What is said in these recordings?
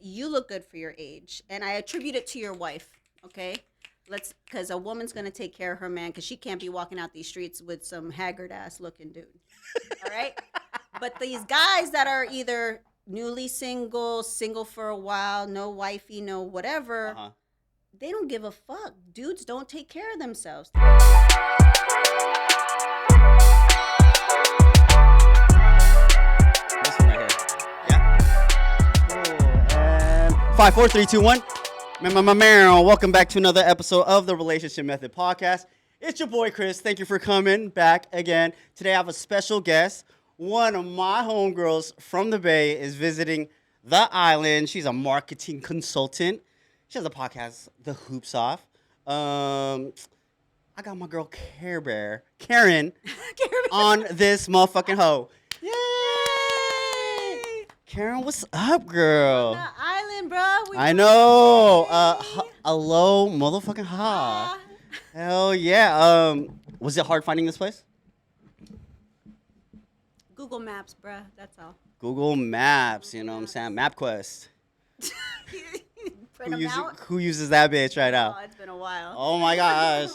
you look good for your age, and I attribute it to your wife. Okay, because a woman's gonna take care of her man, because she can't be walking out these streets with some haggard ass looking dude. All right, but these guys that are either newly single, single for a while, no wifey, no whatever, they don't give a fuck. Dudes don't take care of themselves. This one right here. Yeah. Cool. And 5, 4, 3, 2, 1. Welcome back to another episode of the Relationship Method Podcast. It's your boy Chris. Thank you for coming back again. Today I have a special guest. One of my homegirls from the Bay is visiting the island. She's a marketing consultant. She has a podcast, The Hoops Off. I got my girl Kare Bear, Karen, on this motherfucking hoe. Yay! Karen, what's up, girl? On the island, bro. I know. Hello, motherfucking ha. Hell yeah. Was it hard finding this place? Google Maps, bruh. That's all. Google Maps, you know what I'm saying? MapQuest. Who uses that bitch right now? Oh, it's been a while. Oh my gosh.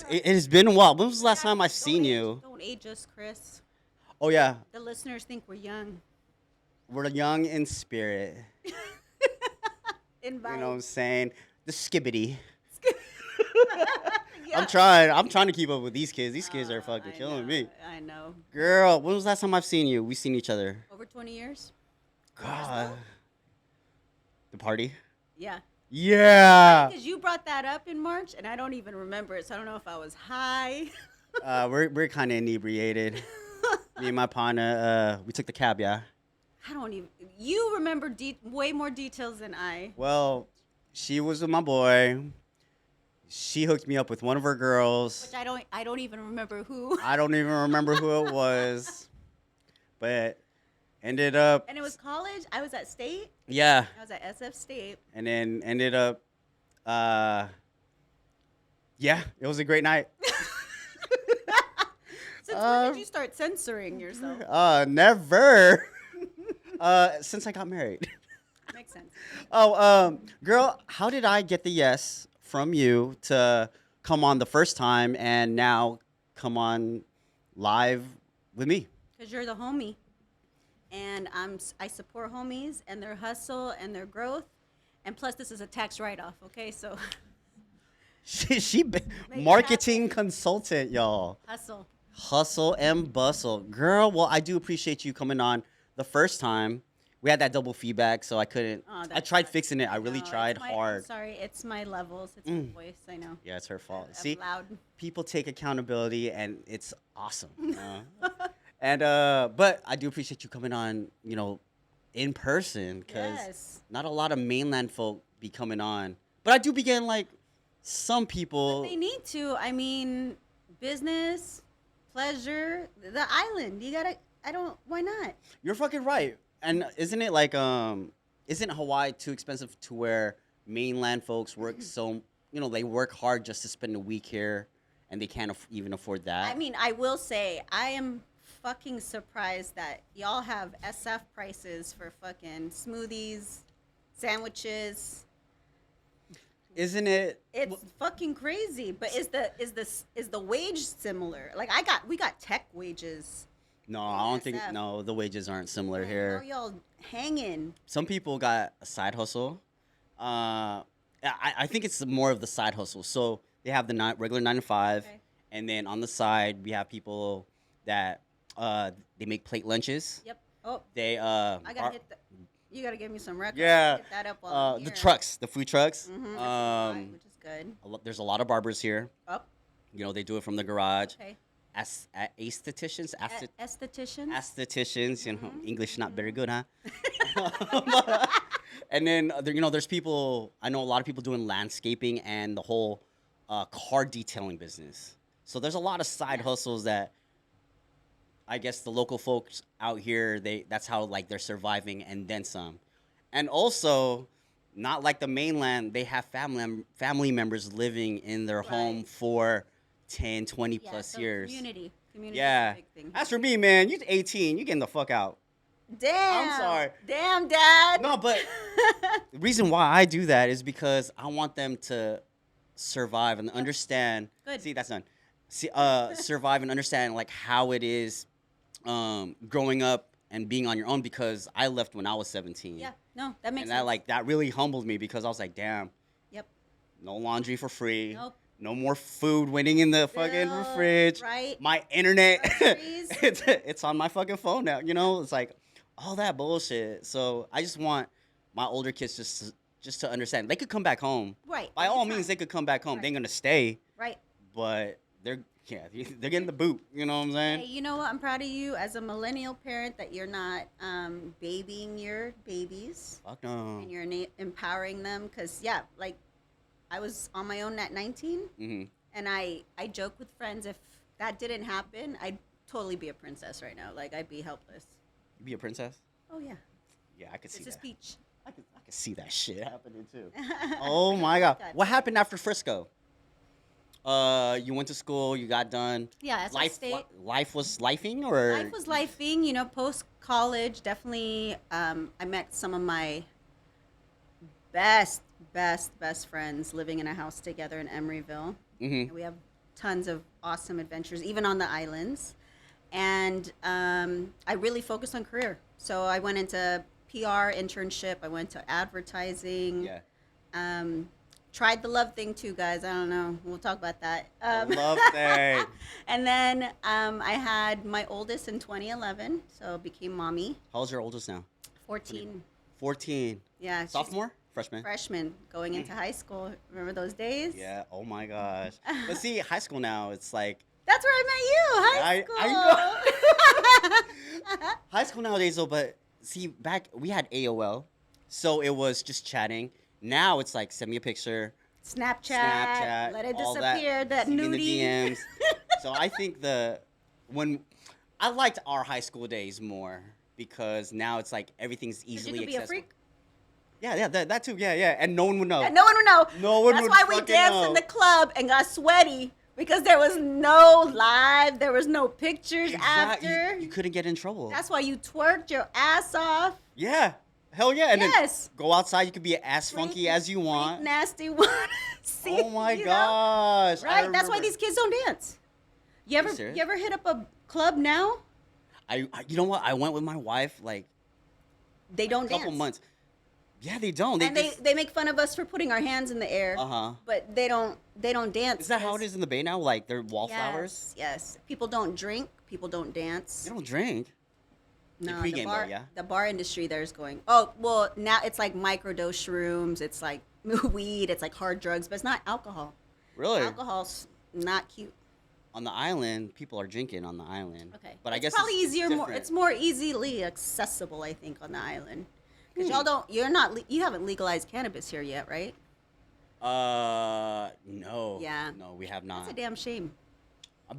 It has been a while. When was the last time I seen you? Don't age us, Chris. Oh yeah. The listeners think we're young. We're young in spirit. In vibe. You know what I'm saying? The skibbity. Yeah. I'm trying to keep up with these kids. These kids are fucking killing me. I know. Girl, when was the last time I've seen you? We've seen each other. Over 20 years? God. The party? Yeah. Yeah. Because you brought that up in March, and I don't even remember it, so I don't know if I was high. We're kind of inebriated. Me and my partner, we took the cab, yeah. I don't even. You remember way more details than I. Well, she was with my boy. She hooked me up with one of her girls. Which I don't even remember who. I don't even remember who it was. But ended up. And it was college? I was at State? Yeah. I was at SF State. And then ended up. Yeah, it was a great night. Since when did you start censoring yourself? Never. Since I got married. Makes sense. Oh, girl, how did I get the yes from you to come on the first time and now come on live with me? Because you're the homie. And I support homies and their hustle and their growth. And plus, this is a tax write-off, okay? So. She marketing consultant, y'all. Hustle and bustle. Girl, well, I do appreciate you coming on the first time. We had that double feedback, so I couldn't. I tried fixing it. I really tried hard. I'm sorry, it's my levels. It's my voice, I know. Yeah, it's her fault. I'm See, loud. People take accountability, and it's awesome. You know? And but I do appreciate you coming on, in person, because not a lot of mainland folk be coming on. But I do be getting like some people. But they need to. I mean, business, pleasure, the island. Why not? You're fucking right. And isn't it like isn't Hawaii too expensive to where mainland folks work so they work hard just to spend a week here, and they can't even afford that? I mean, I will say I am fucking surprised that y'all have SF prices for fucking smoothies, sandwiches. Isn't it? It's fucking crazy. But is the wage similar? Like we got tech wages. No, I don't think. No, the wages aren't similar here. Y'all hanging. Some people got a side hustle. I think it's more of the side hustle. So they have the regular 9 to 5, okay. And then on the side we have people that they make plate lunches. Yep. Oh. They I gotta hit the. You gotta give me some records. Yeah. Hit that up while the trucks, the food trucks. Mm-hmm. Which is good. There's a lot of barbers here. Oh. They do it from the garage. Okay. Estheticians, mm-hmm. English not very good, huh? And then there's people. I know a lot of people doing landscaping and the whole car detailing business. So there's a lot of side hustles that I guess the local folks out here that's how like they're surviving and then some, and also not like the mainland. They have family members living in their home for 10, 20 plus years. Community yeah. is a big thing. As for me, man, you're 18. You getting the fuck out. Damn. I'm sorry. Damn, Dad. No, but the reason why I do that is because I want them to survive and understand. Good. See, that's done. See, survive and understand like how it is, growing up and being on your own. Because I left when I was 17. Yeah. No, that makes And sense. that really humbled me because I was like, damn, Yep. no laundry for free. Nope. No more food waiting in the fucking Bills, fridge. right. My internet, Groceries. it's on my fucking phone now. You know, it's like all that bullshit. So I just want my older kids just to understand. They could come back home. Right. By all anytime. means, they could come back home. Right. They're gonna stay, Right. but they're getting the boot. You know what I'm saying? Hey, you know what? I'm proud of you as a millennial parent that you're not babying your babies Fuck no. and you're empowering them. Because, yeah, like I was on my own at 19. Mm-hmm. And I joke with friends, if that didn't happen, I'd totally be a princess right now. Like, I'd be helpless. You be a princess? Oh, yeah. Yeah, I could see It's a that. speech. I could see that shit happening too. Oh my god. What happened after Frisco? You went to school, you got done. Yeah, that's Life, state. life was lifing, or Life was lifing, you know, post college. Definitely, I met some of my best friends living in a house together in Emeryville. Mhm. We have tons of awesome adventures, even on the islands. And I really focused on career. So I went into PR internship. I went to advertising. Yeah. Tried the love thing too, guys. I don't know. We'll talk about that. Love thing. And then I had my oldest in 2011, so became mommy. How old's your oldest now? 14. 14. Yeah. she's Sophomore? Freshman? Freshman going into high school. Remember those days? Yeah. Oh my gosh. But see, high school now, it's like That's where I met you, high school. I high school nowadays though. But see, back we had AOL, so it was just chatting. Now it's like send me a picture. Snapchat, let it all disappear, that see me in nudie. the DMs. So I think when I liked our high school days more because now it's like everything's 'Cause you easily could be a accessible. freak. Yeah, that too. Yeah, and no one would know. And no one would know. No one That's would why we fucking danced know. in the club and got sweaty because there was no live, there was no pictures after. You couldn't get in trouble. That's why you twerked your ass off. Yeah. Hell yeah. And Yes. then go outside. You could be as funky Freak- as you want. freak nasty one. See, Oh my you know? gosh. I Right? That's why remember. these kids don't dance. You you serious? ever hit up a club now? I you know what? I went with my wife like They don't a couple dance. months. Yeah, they don't. And just, they make fun of us for putting our hands in the air. Uh-huh. But they don't dance. Is that how it because- is in the Bay now? Like they're wallflowers? Yes. People don't drink. People don't dance. They don't drink. No, pregame the though, bar, yeah? the bar industry there's going. Oh, well, now it's like microdose shrooms. It's like weed. It's like hard drugs, but it's not alcohol. Really? Alcohol's not cute. On the island, people are drinking on the island. Okay, But I it's guess probably it's easier. different. It's more easily accessible, I think, on the island. Because Hmm. you haven't legalized cannabis here yet, right? No. Yeah. No, we have not. That's a damn shame.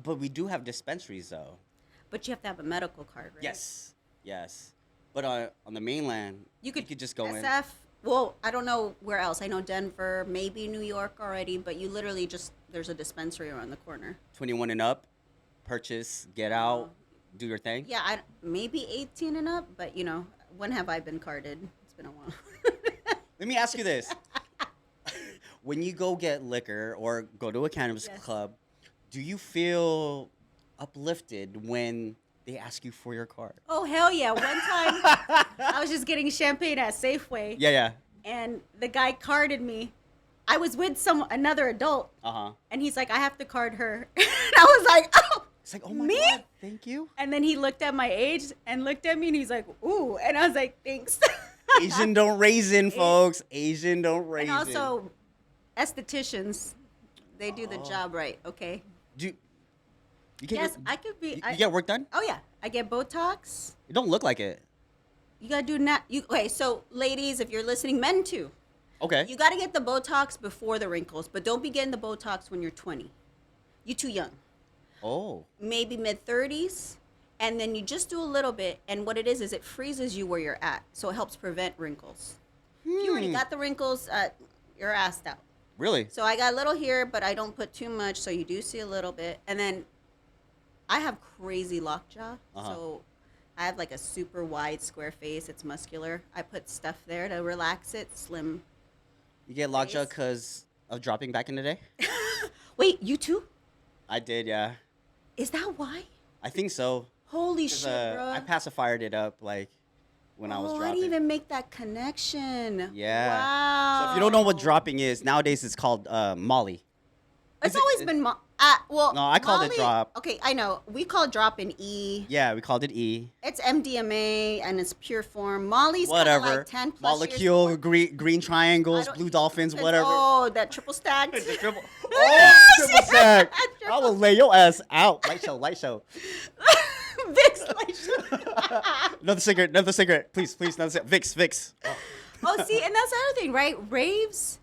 But we do have dispensaries though. But you have to have a medical card, right? Yes. But on the mainland, You could just go in. SF. Well, I don't know where else. I know Denver, maybe New York already, but you literally there's a dispensary around the corner. 21 and up, purchase, get out, do your thing. Yeah, maybe 18 and up, but when have I been carded? It's been a while. Let me ask you this. When you go get liquor or go to a cannabis Yes. club, do you feel uplifted when they ask you for your card? Oh, hell yeah. One time I was just getting champagne at Safeway. Yeah. And the guy carded me. I was with another adult, Uh-huh. and he's like, I have to card her. And I was like, oh. It's like, oh my Me? God, thank you. And then he looked at my age and looked at me, and he's like, ooh. And I was like, thanks. Asian don't raisin, folks. Asian don't raisin. And also, estheticians, they do the Oh. job right, okay? you get Yes, your- I could be. you get work done? Oh, yeah. I get Botox. You don't look like it. You got to do okay, so ladies, if you're listening, men too. Okay. You got to get the Botox before the wrinkles, but don't be getting the Botox when you're 20. You're too young. Oh. Maybe mid-30s, and then you just do a little bit, and what it is it freezes you where you're at, so it helps prevent wrinkles. If you already got the wrinkles, you're assed out. Really? So I got a little here, but I don't put too much, so you do see a little bit. And then I have crazy lockjaw, Uh-huh. so I have like a super wide square face. It's muscular. I put stuff there to relax it. Slim. You get lockjaw Face. because of dropping back in the day? Wait, you too? I did, yeah. Is that why? I think so. Holy 'Cause, shit, bro. I pacified it up like when I was I dropping. didn't even make that connection. Yeah. Wow. So if you don't know what dropping is, nowadays it's called Molly. It's Is it- always been well. No, I called it Molly- drop. Okay, I know. We call drop an E. Yeah, we called it E. It's MDMA and it's pure form. Molly's kind Whatever. of like 10 plus Molecule, years green triangles, I don't- blue dolphins, old. whatever. Oh, that triple stacked. The triple. Oh, triple stack. I Triple- will lay your ass out. Light show, light show. Vicks like Another cigarette. Please, another cigarette. Vicks. Oh, see, and that's the other thing, right? Raves,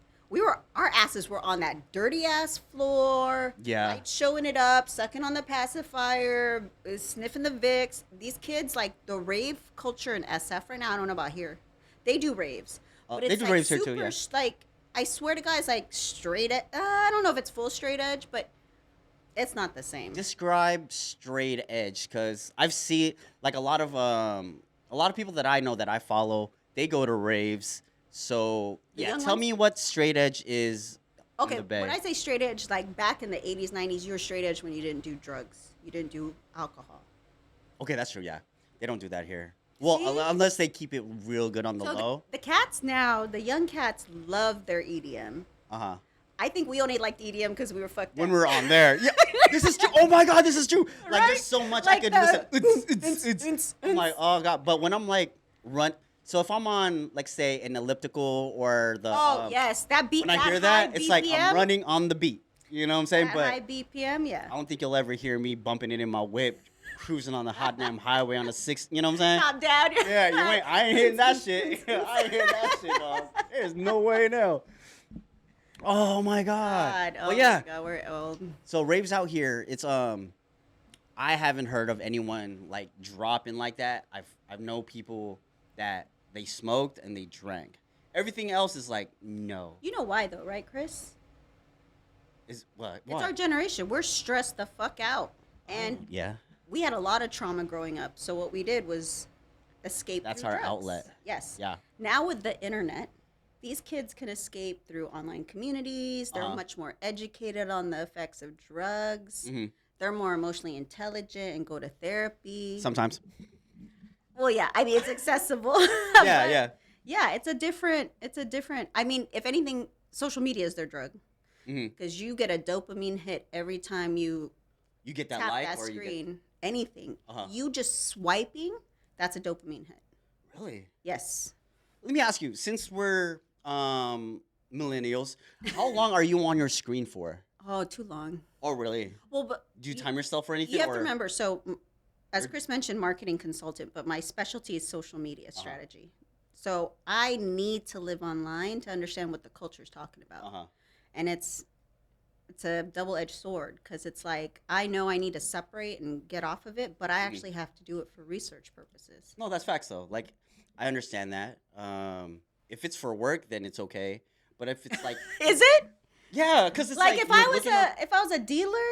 our asses were on that dirty ass floor. Yeah. Like showing it up, sucking on the pacifier, sniffing the Vicks. These kids, like the rave culture in SF right now, I don't know about here. They do raves. Oh, But they it's do like raves here too, super yeah. Like, I swear to God, it's like straight edge. I don't know if it's full straight edge, but it's not the same. Describe straight edge, because I've seen like a lot of people that I know that I follow. They go to raves. So The yeah, young tell ones? me what straight edge is. in Okay, the Bay. when I say straight edge, like back in the 80s, 90s, you were straight edge when you didn't do drugs. You didn't do alcohol. Okay, that's true. Yeah, they don't do that here. Well, See? unless they keep it real good on the So low. the cats now, the young cats love their EDM. Uh huh. I think we only liked EDM because we were fucked When up. we were on there, yeah, this is true. Oh my God, this is true. Like Right? there's so much Like I could the- listen. I'm like, oh God. But when I'm like so if I'm on like say an elliptical or the Oh, yes. That beat. when I that hear that, high it's like BPM, I'm running on the beat. You know what I'm saying? that But high BPM, yeah. I don't think you'll ever hear me bumping it in my whip, cruising on the hot damn highway on the 6. You know what I'm saying? Top down. Yeah, you ain't. I ain't hitting that shit. I ain't hitting that shit, dog. There's no way now. Oh my God. God. Oh, Well, yeah. my God, we're old. So raves out here, it's I haven't heard of anyone like dropping like that. I've known people that they smoked and they drank. Everything else is like no. You know why, though, right, Chris? Is what? It's our generation. We're stressed the fuck out. And Yeah. we had a lot of trauma growing up. So what we did was escape. That's through our drugs. outlet. Yes. Yeah. Now with the internet, these kids can escape through online communities. They're Uh-huh. much more educated on the effects of drugs. Mhm. They're more emotionally intelligent and go to therapy. Sometimes. Well, yeah. I mean, it's accessible. Yeah, But, yeah. Yeah, it's a different. I mean, if anything, social media is their drug hmm because you get a dopamine hit every time you You get that tap like that or you screen. Anything. Uh-huh. You just swiping, that's a dopamine hit. get really. Yes. Let me ask you, since we're millennials, how long are you on your screen for? Oh, too long. Oh, really? Well, but Do you time yourself or anything? you have or? to remember. So, as Or- Chris mentioned, marketing consultant, but my specialty is social media Uh-huh. strategy. So I need to live online to understand what the culture is talking about, Uh-huh. and it's a double-edged sword because it's like I know I need to separate and get off of it, but I actually have to do it for research purposes. No, that's facts though. Like, I understand that. If it's for work, then it's okay. But if it's like, Is it yeah, because it's like like if I you're was looking up- if I was a dealer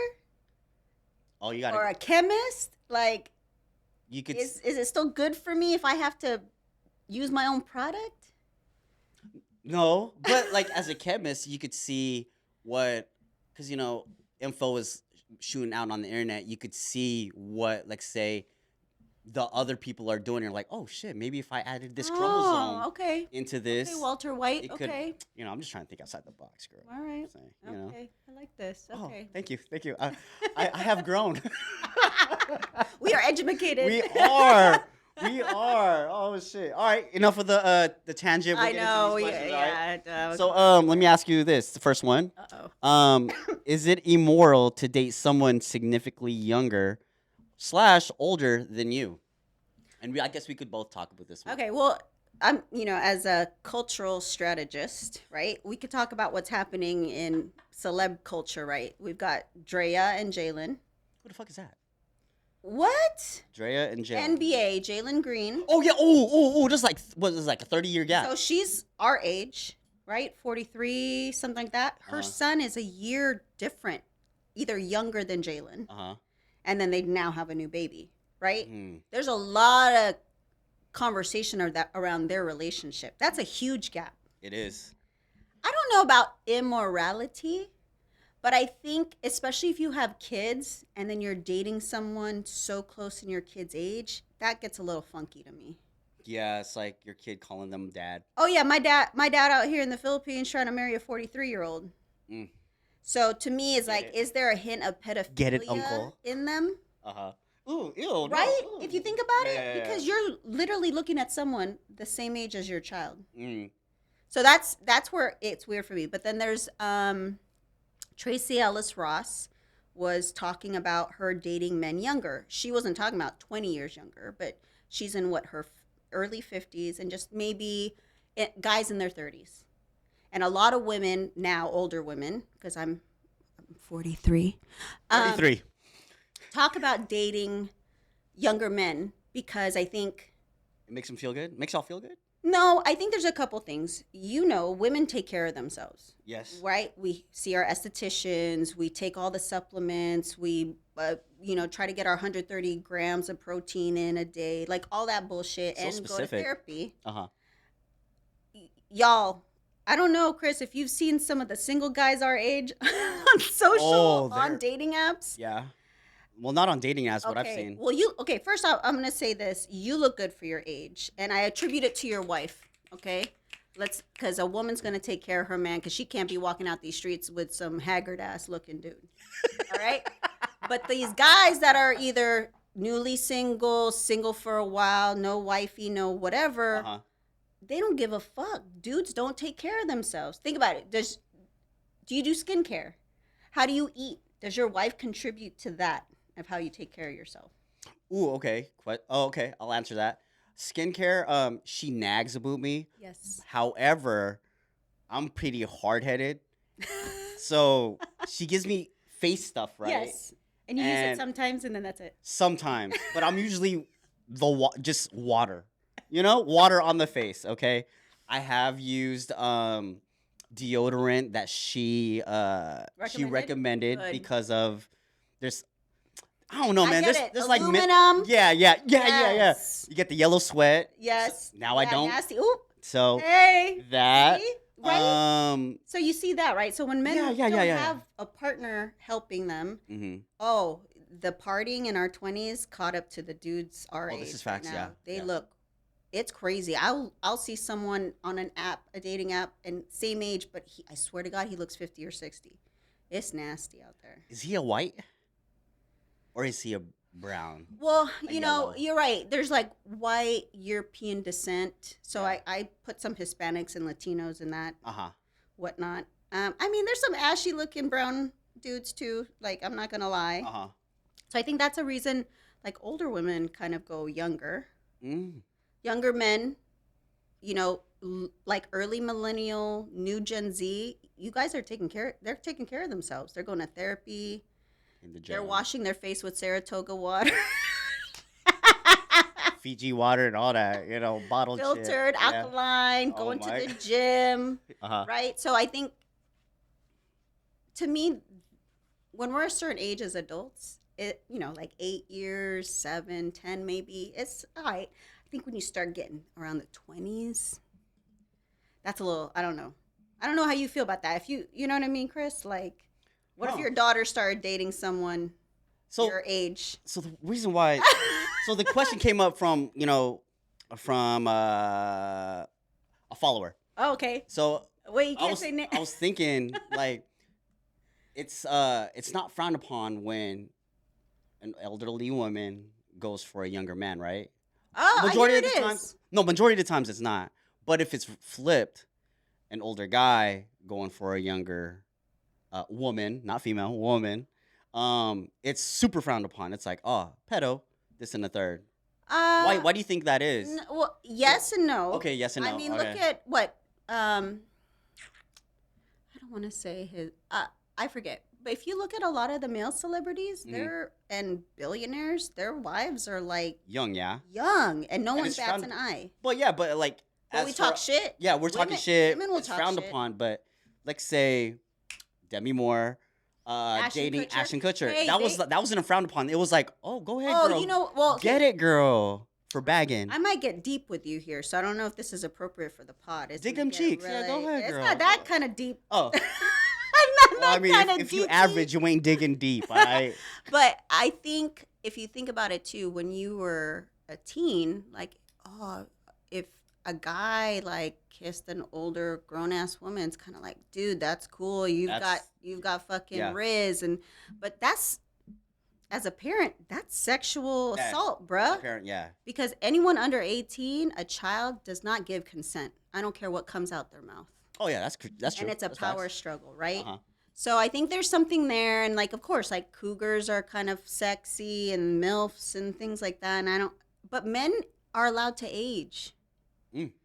oh, you got or a chemist, like you could is it still good for me if I have to use my own product? no, but like as a chemist, you could see what because info is shooting out on the internet. You could see what, like, say, the other people are doing. You're like, oh shit, maybe if I added this chromosome Oh, okay. into this, Okay, Walter White. it could- Okay. I'm just trying to think outside the box, girl. All right. Say, you know. Okay. I like this. Oh, Okay. thank you. I have grown. We are educated. We are. We are. Oh shit. All right. Enough of the tangent. We'll I get into know. these Yeah. questions, all right? Yeah. So let me ask you this. The first one. Uh-oh. Is it immoral to date someone significantly younger / older than you? And I guess we could both talk about this one. Okay. Well, I'm, as a cultural strategist, right? We could talk about what's happening in celeb culture, right? We've got Drea and Jalen. Who the fuck is that? What? Drea and Jalen. NBA, Jalen Green. Oh yeah. Oh. Just like what is like a 30-year gap. So she's our age, right? 43, something like that. Her Uh-huh. son is a year different, either younger than Jalen. Uh huh. And then they now have a new baby, right? Mm. There's a lot of conversation around their relationship. That's a huge gap. It is. I don't know about immorality, but I think, especially if you have kids and then you're dating someone so close in your kid's age, that gets a little funky to me. Yeah, it's like your kid calling them dad. Oh yeah, my dad out here in the Philippines trying to marry a 43-year-old. Mm. So to me, it's Get like, it. is there a hint of pedophilia Get it, uncle? in them? Uh-huh. Ooh, ew, Right? no. Ooh. If you think about it, Yeah. because you're literally looking at someone the same age as your child. Mm. So that's where it's weird for me. But then there's Tracy Ellis Ross was talking about her dating men younger. She wasn't talking about 20 years younger, but she's in her early 50s and just maybe guys in their 30s. And a lot of women now, older women, because I'm 43. 33. Talk about dating younger men because I think It makes them feel good? Makes y'all feel good? no, I think there's a couple things. Women take care of themselves. Yes. Right? We see our estheticians, we take all the supplements, we try to get our 130 grams of protein in a day, like all that bullshit, So and specific. go to therapy. Uh-huh. Y'all, I don't know, Chris, if you've seen some of the single guys our age on social, on dating apps. Yeah. Well, not on dating apps, but I've seen. Well, first off, I'm going to say this. You look good for your age, and I attribute it to your wife, okay? Because a woman's going to take care of her man, because she can't be walking out these streets with some haggard-ass looking dude, all right? But these guys that are either newly single for a while, no wifey, no whatever, Uh-huh. they don't give a fuck. Dudes don't take care of themselves. Think about it. Do you do skincare? How do you eat? Does your wife contribute to that of how you take care of yourself? Ooh, okay. Okay. I'll answer that. Skincare, she nags about me. Yes. However, I'm pretty hard-headed. So she gives me face stuff, right? Yes. And you use it sometimes, and then that's it. Sometimes. But I'm usually just water. Water on the face, okay? I have used deodorant that she recommended Good. because of I don't know, man. get it. There's Aluminum. like yeah. Yes. You get the yellow sweat. Yes. Now I don't. Nasty. Ooh. So Hey. that See? Right? So you see that, right? So when men Yeah. have a partner helping them, Mm-hmm. the partying in our 20s caught up to the dudes our age. This is facts, now. yeah. They Yeah. look, it's crazy. I'll see someone on an app, a dating app, and same age, but I swear to God, he looks 50 or 60. It's nasty out there. Is he a white? Or is he a brown? Well, yellow. you're right. There's like white European descent. So Yeah. I put some Hispanics and Latinos in that, Uh-huh. whatnot. There's some ashy looking brown dudes too. Like, I'm not going to lie. Uh-huh. So I think that's a reason, like, older women kind of go younger. Mm. Younger men, like early millennial, new Gen Z, you guys are they're taking care of themselves. They're going to therapy. In the They're gym. washing their face with Saratoga water. Fiji water and all that, bottled shit. Filtered, Yeah. alkaline, Oh going to my. the gym, Uh-huh. right? So I think, to me, when we're a certain age as adults, like 8 years, 7, 10 maybe, it's all right. I think when you start getting around the 20s, that's a little, I don't know. I don't know how you feel about that. If you know what I mean, Chris? Like, what if No. your daughter started dating someone your age? So the reason why, so the question came up from a follower. Oh, okay. So Wait, you can't say name. I was thinking like, it's not frowned upon when an elderly woman goes for a younger man, right? Oh, Majority I of hear the it time, is. no, majority of the times it's not. But if it's flipped, an older guy going for a younger woman, not female, woman, it's super frowned upon. It's like, oh, pedo, this and the third. Why do you think that is? Well, yes and no. Okay, yes and no. I mean, okay. look at what I don't want to say his. I forget. But if you look at a lot of the male celebrities, and billionaires, their wives are like young, yeah. young, and no one it's bats frowned- an eye. But yeah, but like, But we talk shit. Yeah, we're talking shit. Women will It's talk frowned shit. upon, but let's say Demi Moore, dating Kutcher? Ashton Kutcher. Hey, that wasn't frowned upon. It was like, oh, go ahead, girl. you know, well, get it, girl, for bagging. I might get deep with you here, so I don't know if this is appropriate for the pod. It's Dig gonna them get cheeks. Yeah, go ahead, It's girl. not that kind of deep. Oh, I'm not well, I that mean, kind of if deep. you average, you ain't digging deep. All right. But I think if you think about it too, when you were a teen, like, oh, if a guy like kissed an older grown ass woman, it's kind of like, dude, that's cool. You've got fucking riz, but that's, as a parent, that's sexual assault, bruh. Parent, yeah. Because anyone under 18, a child does not give consent. I don't care what comes out their mouth. Oh yeah, that's true. And it's a power struggle, right? Uh-huh. So I think there's something there, and like, of course, like cougars are kind of sexy and milfs and things like that. And but men are allowed to age.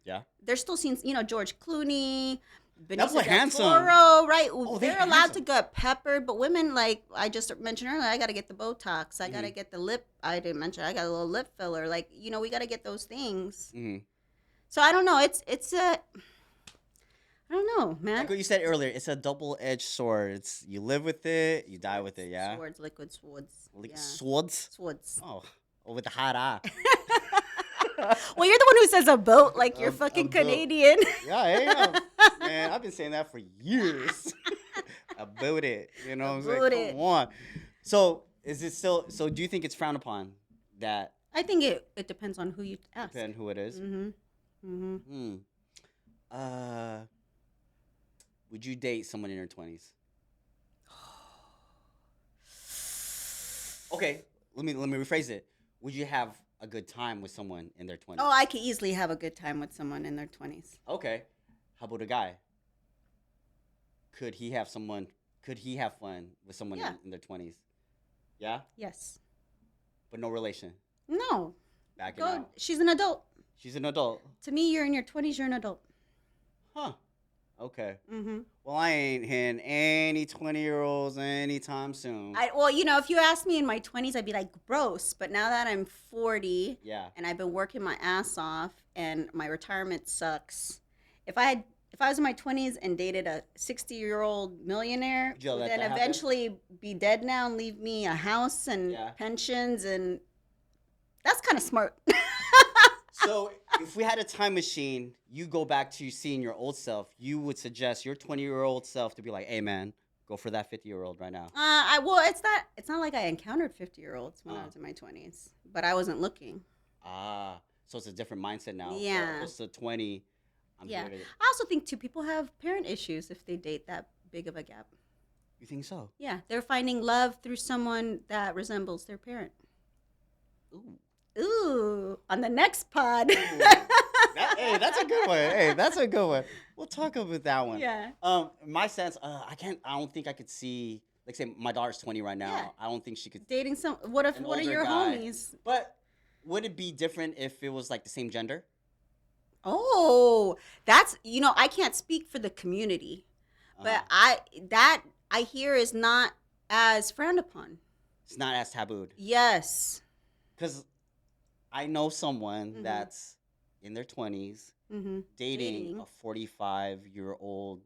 Yeah. They're still seen, George Clooney, That's Benicio what del handsome. Toro, right? they're allowed handsome. to get peppered, but women, like I just mentioned earlier, I got to get the Botox. I got to get the lip. I didn't mention, I got a little lip filler. Like, we got to get those things. So I don't know. I don't know, man. Like what you said earlier, it's a double-edged sword. It's you live with it, you die with it. Yeah. Swords, liquid swords. Swords. Swords. Oh, with the hot eye. Well, you're the one who says a boat, like you're fucking boat. Canadian. Yeah, man, I've been saying that for years. About it, you know what I'm saying? About it. Come on. So is it still? So do you think it's frowned upon that? I think it depends on who you ask. Depend who it is. Would you date someone in your 20s? Okay, let me rephrase it. Would you have a good time with someone in their 20s? Oh, I could easily have a good time with someone in their 20s. Okay. How about a guy? Could he have fun with someone in their 20s? Yeah? Yes. But no relation. No. Backing out. She's an adult. She's an adult. To me, you're in your 20s, you're an adult. Huh. Okay. Well, I ain't hitting any 20-year-olds anytime soon. If you asked me in my 20s, I'd be like, gross. But now that I'm 40 and I've been working my ass off and my retirement sucks, if I was in my 20s and dated a 60-year-old millionaire who then eventually be dead now and leave me a house and pensions, and that's kind of smart. So if we had a time machine, you go back to seeing your old self, you would suggest your 20-year-old self to be like, hey, man, go for that 50-year-old right now. It's not like I encountered 50-year-olds when I was in my 20s, but I wasn't looking. So it's a different mindset now. Yeah. It's a 20. I also think, too, people have parent issues if they date that big of a gap. You think so? Yeah, they're finding love through someone that resembles their parent. Ooh, on the next pod. That's a good one. Hey, that's a good one. We'll talk about that one. Yeah. My sense, I don't think I could see, like, say my daughter's 20 right now. Yeah. I don't think she could. Dating what are your homies? But would it be different if it was like the same gender? Oh, that's, I can't speak for the community, but I hear is not as frowned upon. It's not as tabooed. Yes. Because I know someone that's in their 20s dating a 45-year-old.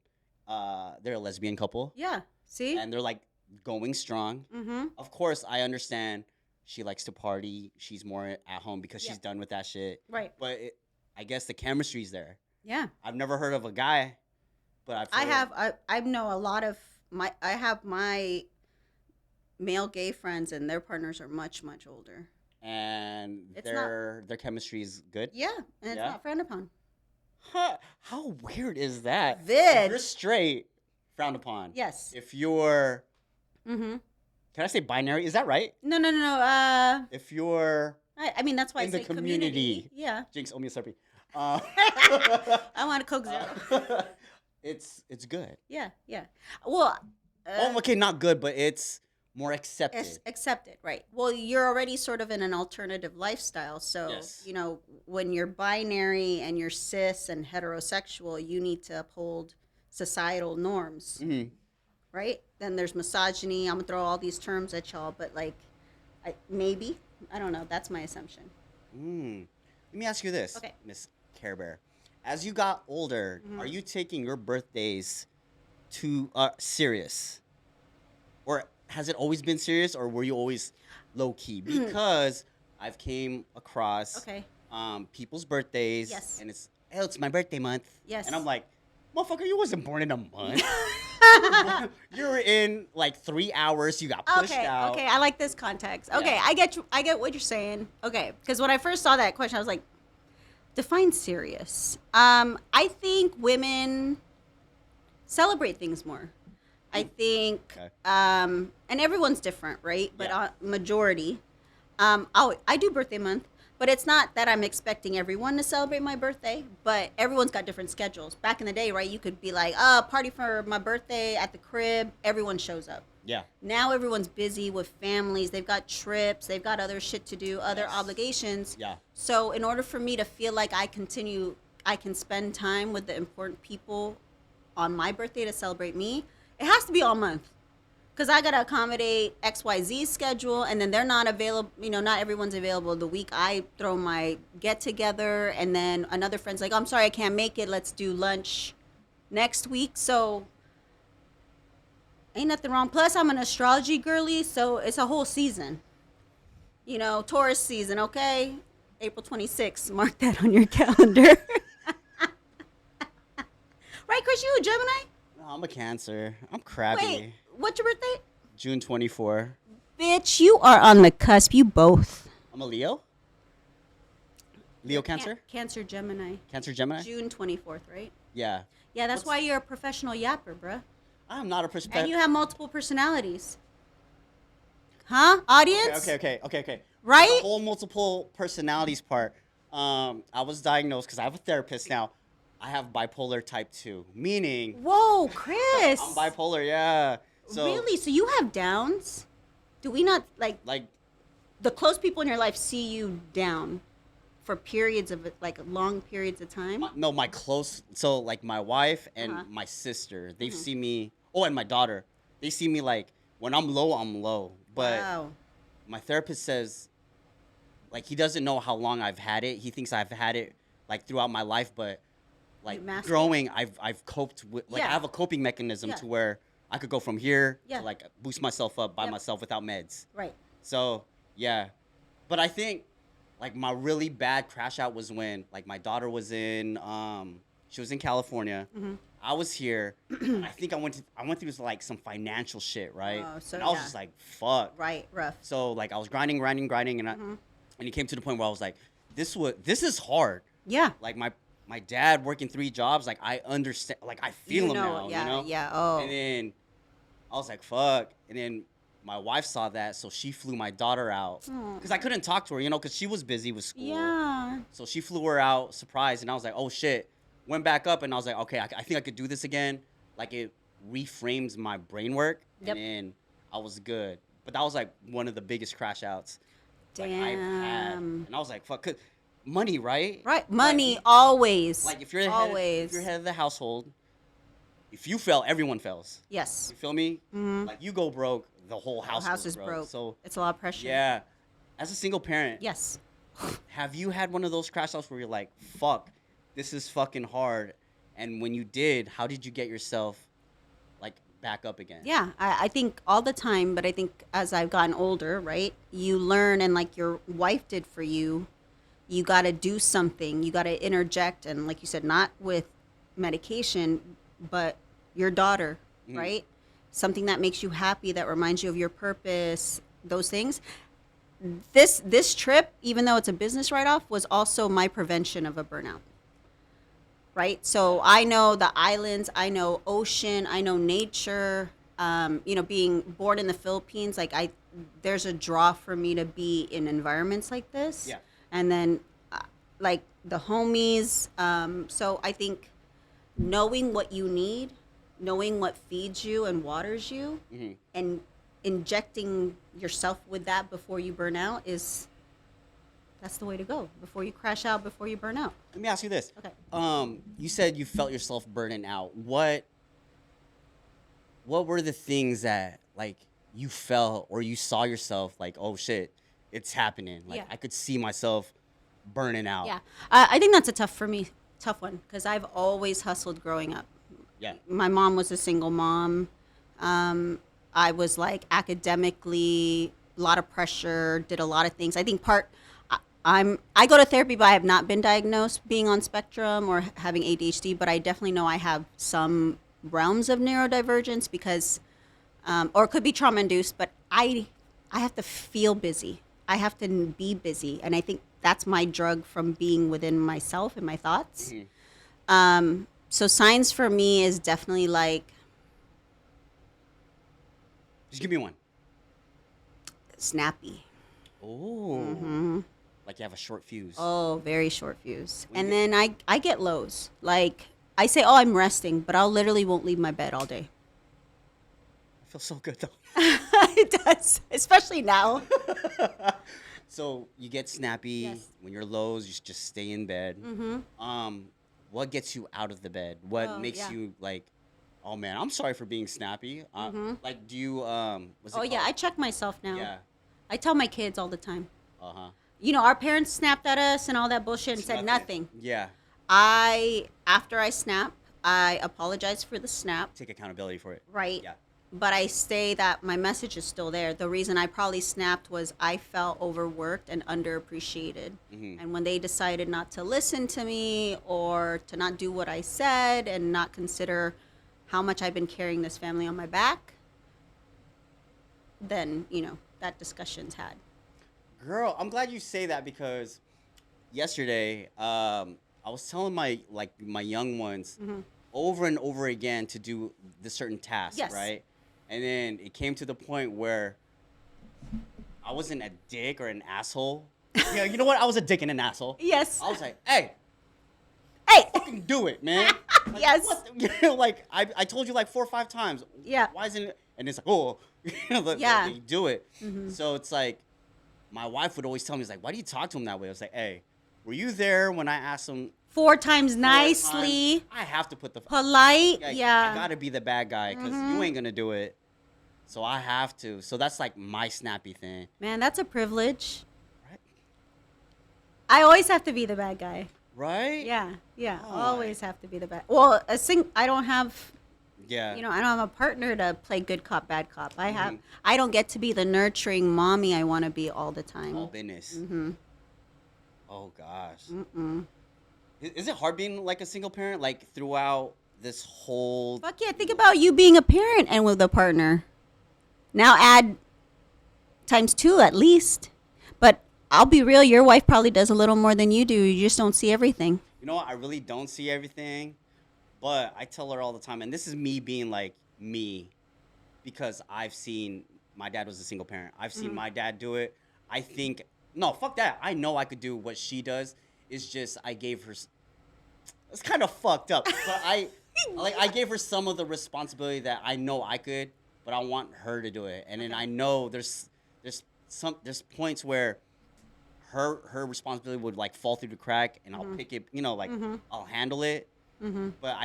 They're a lesbian couple. Yeah. See? And they're like going strong. Of course, I understand she likes to party. She's more at home because she's done with that shit. Right. But I guess the chemistry's there. Yeah. I've never heard of a guy, but I know a lot of I have my male gay friends, and their partners are much, much older. And their chemistry is good? Yeah, and it's not frowned upon. Huh. How weird is that? If you're straight, frowned upon. Yes. If you're... Can I say binary? Is that right? No. If you're... I mean, that's why in I say the community. Yeah. Jinx, owe me a Slurpee. I want a Coke Zero. It's good. Yeah. Well... okay, not good, but it's more accepted. Accepted, right. Well, you're already sort of in an alternative lifestyle. So, when you're binary and you're cis and heterosexual, you need to uphold societal norms, right? Then there's misogyny. I'm going to throw all these terms at y'all, but maybe. I don't know. That's my assumption. Let me ask you this, okay. Miss Kare Bear. As you got older, are you taking your birthdays too serious? or has it always been serious, or were you always low key? Because I've came across Okay. people's birthdays, Yes. and it's my birthday month, Yes. and I'm like, motherfucker, you wasn't born in a month. You were in like 3 hours. You got pushed out. Okay, I like this context. Okay, Yeah. I get what you're saying. Okay, because when I first saw that question, I was like, define serious. I think women celebrate things more. I think, Okay. and everyone's different, right? But Yeah. majority, I do birthday month, but it's not that I'm expecting everyone to celebrate my birthday. But everyone's got different schedules. Back in the day, right? You could be like, party for my birthday at the crib. Everyone shows up. Yeah. Now everyone's busy with families. They've got trips. They've got other shit to do, other Yes. obligations. Yeah. So in order for me to feel like I can spend time with the important people on my birthday to celebrate me, it has to be all month. Because I got to accommodate XYZ schedule, and then they're not available. Not everyone's available the week I throw my get together, and then another friend's like, I'm sorry, I can't make it. Let's do lunch next week. So ain't nothing wrong. Plus, I'm an astrology girly, so it's a whole season. Taurus season, okay? April 26th. Mark that on your calendar. Right, Chris? You a Gemini? No, I'm a Cancer. I'm crabby. Wait, what's your birthday? June 24. Bitch, you are on the cusp. You both. I'm a Leo. Leo Cancer? Cancer Gemini. Cancer Gemini? June 24th, right? Yeah. Yeah, that's why you're a professional yapper, bruh. I'm not a And perspective. you have multiple personalities. Huh? Audience? Okay. Right? The whole multiple personalities part. I was diagnosed because I have a therapist now. I have bipolar type 2, meaning Whoa, Chris. I'm bipolar, yeah. So, Really? So you have downs? Do we not, like the close people in your life see you down for periods of, like, long periods of time? no, my close, so like my wife and Uh-huh. my sister, they see me, and my daughter, they see me like when I'm low, I'm low. But Wow. my therapist says, like, he doesn't know how long I've had it. He thinks I've had it like throughout my life, but like mastered it. growing, I've coped with, like, Yeah. I have a coping mechanism Yeah. to where I could go from here Yeah. to like boost myself up by Yep. myself without meds. Right. So yeah, but I think like my really bad crash out was when like my daughter was in she was in California. Mm-hmm. I was here. And I think I went through like some financial shit, right? Oh, so and I was yeah. just like, fuck. Right. Rough. So like I was grinding, and and it came to the point where I was like, this is hard. Yeah. Like my dad working 3 jobs, like I understand, like I feel him now, Yeah. you know? Yeah. Oh. And then I was like, fuck. And then my wife saw that, so she flew my daughter out. Because I couldn't talk to her, because she was busy with school. Yeah. So she flew her out, surprised, and I was like, oh shit. Went back up, and I was like, okay, I think I could do this again. Like, it reframes my brain work, Yep. and then I was good. But that was like one of the biggest crash outs like I've had. Damn. And I was like, fuck, 'cause money, right? Right. Money, Like, always. like if you're always. if you're head of the household, if you fail, everyone fails. Yes. You feel me? Mhm. Like you go broke, the whole house, House goes is broke. So It's a lot of pressure. yeah, as a single parent, Yes. have you had one of those crash outs where you're like, fuck, this is fucking hard? And when you did, how did you get yourself like back up again? Yeah, I think all the time, but I think as I've gotten older, right, you learn, and like your wife did for you, you got to do something. You got to interject, and like you said, not with medication, but your daughter, right? Something that makes you happy, that reminds you of your purpose, those things. This trip, even though it's a business write-off, was also my prevention of a burnout. Right? So I know the islands, I know ocean, I know nature. Being born in the Philippines, there's a draw for me to be in environments like this. Yeah. And then, like the homies. So I think knowing what you need, knowing what feeds you and waters you, and injecting yourself with that before you burn out that's the way to go. Before you crash out, before you burn out. Let me ask you this. Okay. You said you felt yourself burning out. What were the things that like you felt or you saw yourself like, oh shit, it's happening? Like Yeah. I could see myself burning out. Yeah, I think that's a tough one, because I've always hustled growing up. Yeah. My mom was a single mom. I was like academically a lot of pressure, did a lot of things. I think I go to therapy, but I have not been diagnosed being on spectrum or having ADHD. But I definitely know I have some realms of neurodivergence because, or it could be trauma induced. But I have to feel busy. I have to be busy, and I think that's my drug from being within myself and my thoughts. So signs for me is definitely like Just give me one. snappy. Oh. Like you have a short fuse. Oh, very short fuse. When And you- then I get lows. Like I say, oh, I'm resting, but I'll literally won't leave my bed all day. I feel so good though. It does, especially now. So you get snappy Yes. when you're lows. You just stay in bed. What gets you out of the bed? What Oh, makes yeah. you like? Oh man, I'm sorry for being snappy. Like, do you what's it Oh yeah, I called? check myself now. Yeah. I tell my kids all the time. Uh huh. You know, our parents snapped at us and all that bullshit and said nothing. Yeah. After I snap, I apologize for the snap, Take accountability for it. right? Yeah. But I say that my message is still there. The reason I probably snapped was I felt overworked and underappreciated. And when they decided not to listen to me or to not do what I said and not consider how much I've been carrying this family on my back, then, that discussion's had. Girl, I'm glad you say that because yesterday, I was telling my young ones over and over again to do this certain task, Yes. right? And then it came to the point where I wasn't a dick or an asshole. Yeah, you know what? I was a dick and an asshole. Yes. I was like, hey, Hey! fucking do it, man. Like, Yes. what the- like I told you like 4 or 5 times. Yeah. Why isn't it? And it's like, oh, Yeah. you do it. So it's like, my wife would always tell me, it's like, why do you talk to him that way? I was like, hey, were you there when I asked him 4 times 4 nicely, times? I have to put the polite. like, Yeah. I gotta be the bad guy because you ain't gonna do it. So I have to. So that's like my snappy thing. Man, that's a privilege. Right? I always have to be the bad guy. Right? Yeah, yeah. Oh, Always have to be the bad. Well, I don't have, Yeah. I don't have a partner to play good cop, bad cop. I don't get to be the nurturing mommy I want to be all the time. All business. Oh gosh. Is it hard being like a single parent like throughout this whole? Fuck yeah, think about you being a parent and with a partner. Now add times 2 at least. But I'll be real, your wife probably does a little more than you do. You just don't see everything. You know what? I really don't see everything, but I tell her all the time, and this is me being like me, because I've seen my dad was a single parent. I've seen my dad do it. I think no, fuck that. I know I could do what she does. It's just I gave her. It's kind of fucked up, but I gave her some of the responsibility that I know I could, but I want her to do it. And then I know there's points where her responsibility would like fall through the crack, and I'll pick it, I'll handle it. But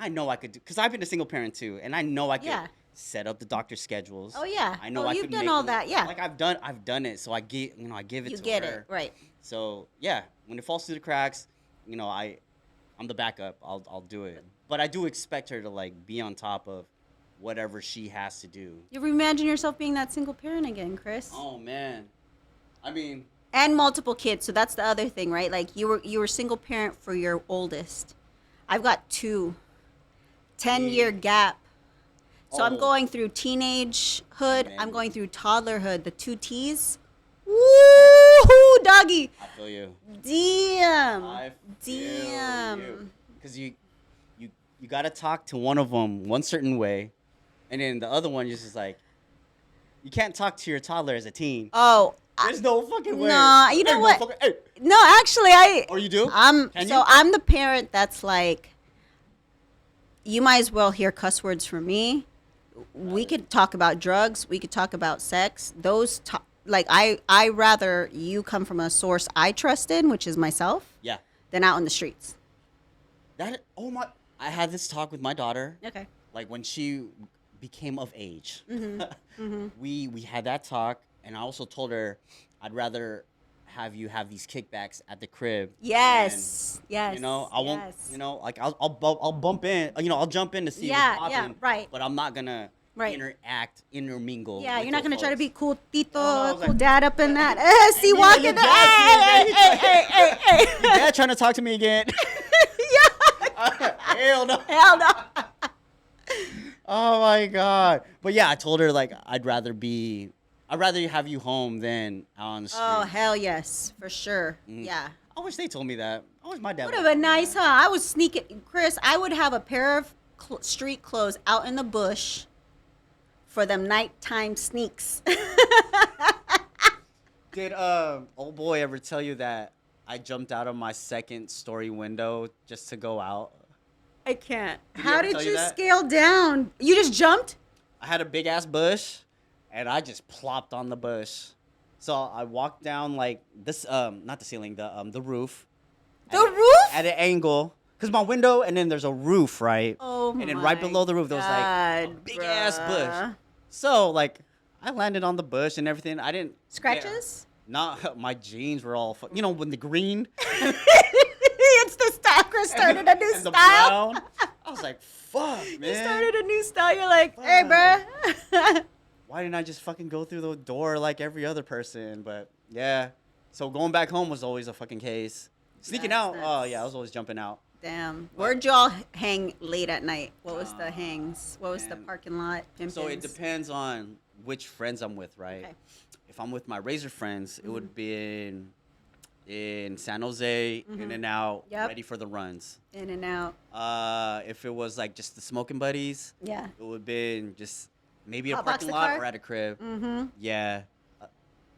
I know I could do, because I've been a single parent too, and I know I could Yeah. set up the doctor schedules. Oh yeah. I know oh, I you've could done make all them- that, yeah. Like I've done it, so I give it You to get her. it, right. So yeah, when it falls through the cracks, I'm the backup. I'll do it. But I do expect her to like be on top of whatever she has to do. You ever imagine yourself being that single parent again, Chris? Oh man, I mean, And multiple kids, so that's the other thing, right? Like you were single parent for your oldest. I've got 2. 10-year gap. So I'm Oh. going through teenagehood. Man. I'm going through toddlerhood. The 2 T's. Woo, doggy. I feel you. Damn. I Damn. Because you got to talk to one of them one certain way, and then the other one you're just like, you can't talk to your toddler as a teen. Oh, There's no fucking way. Nah, you know Hey, what? motherfucker, hey. no, actually, Or you do? I'm Can so you? I'm the parent that's like, you might as well hear cuss words from me. We could talk about drugs. We could talk about sex. I rather you come from a source I trust in, which is myself, Yeah. than out in the streets. I had this talk with my daughter. Okay. Like when she became of age. Mm-hmm. We had that talk, and I also told her I'd rather have you have these kickbacks at the crib. Yes. Yes. You know, I won't. yes. You know, like I'll bump in. You know, I'll jump in to see Yeah, what's yeah, popping. right. But I'm not gonna Right. interact, intermingle. Yeah, with you're not your gonna try to folks. be cool tito, I was cool like- dad up in that. See, And then walking your there. dad Hey. Your dad trying to talk to me again. Yeah. Hell no. Hell no. Oh my god. But yeah, I told her like I'd rather have you home than out on the street. Oh hell yes, for sure. Yeah. I wish they told me that. I wish my dad Would would have been nice, huh? I was sneaking, Chris. I would have a pair of street clothes out in the bush for them nighttime sneaks. Did old boy ever tell you that I jumped out of my second story window just to go out? I can't. Did he How ever did tell you you that? scale down? You just jumped? I had a big ass bush, and I just plopped on the bush. So I walked down like this, not the ceiling, the roof. The roof? At an angle, cause my window, and then there's a roof, right? Oh And then right my below the roof, there was like a God, big ass bush. bruh. So like, I landed on the bush and everything. I didn't Scratches? Not my jeans were all, when the green It's the style. Chris started a new and the style. brown. I was like, fuck, man. You started a new style. You're like, hey, bruh. Why didn't I just fucking go through the door like every other person? But yeah. So going back home was always a fucking case. Sneaking That's out, oh nuts. yeah, I was always jumping out. Damn. Where'd y'all hang late at night? What was the hangs? What was the man. parking lot? So it pimpins'? depends on which friends I'm with, right? Okay. If I'm with my Razor friends, it would be in San Jose, in and out, Yep. ready for the runs. In and out. If it was like just the smoking buddies, Yeah. it would been just maybe a Hotbox parking the lot car? or at a crib. Mm-hmm. Yeah,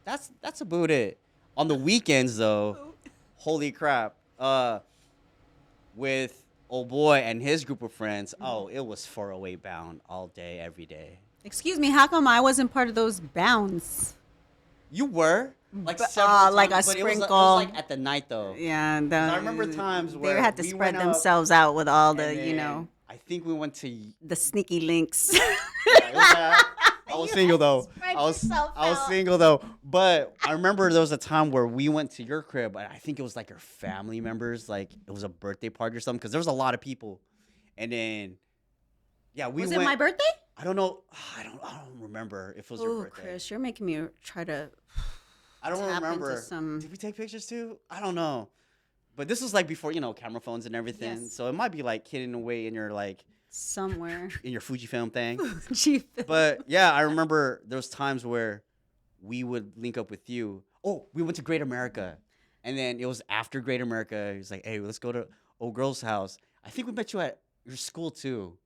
that's about it. On the weekends though, holy crap! With old boy and his group of friends, oh, it was 408 bound all day, every day. Excuse me, how come I wasn't part of those bounds? You were like But, several like times, a but it was sprinkle. like at the night though. Yeah, I remember times where they had to we spread went up, themselves out with all the, and you then know, I think we went to. the sneaky links. I was single though. spread I was yourself out. single though. But I remember there was a time where we went to your crib, and I think it was like your family members, like it was a birthday party or something, because there was a lot of people. And then, yeah, we Was went. it my birthday? I don't know. I don't remember if it was your Oh, birthday. Chris, you're making me try to. I don't tap into remember. some- Did we take pictures too? I don't know. But this was like before, camera phones and everything. Yes. So it might be like hidden away in your Somewhere. Fujifilm thing. Chief. But yeah, I remember there was times where we would link up with you. Oh, we went to Great America. And then it was after Great America. He was like, hey, let's go to old girl's house. I think we met you at your school too.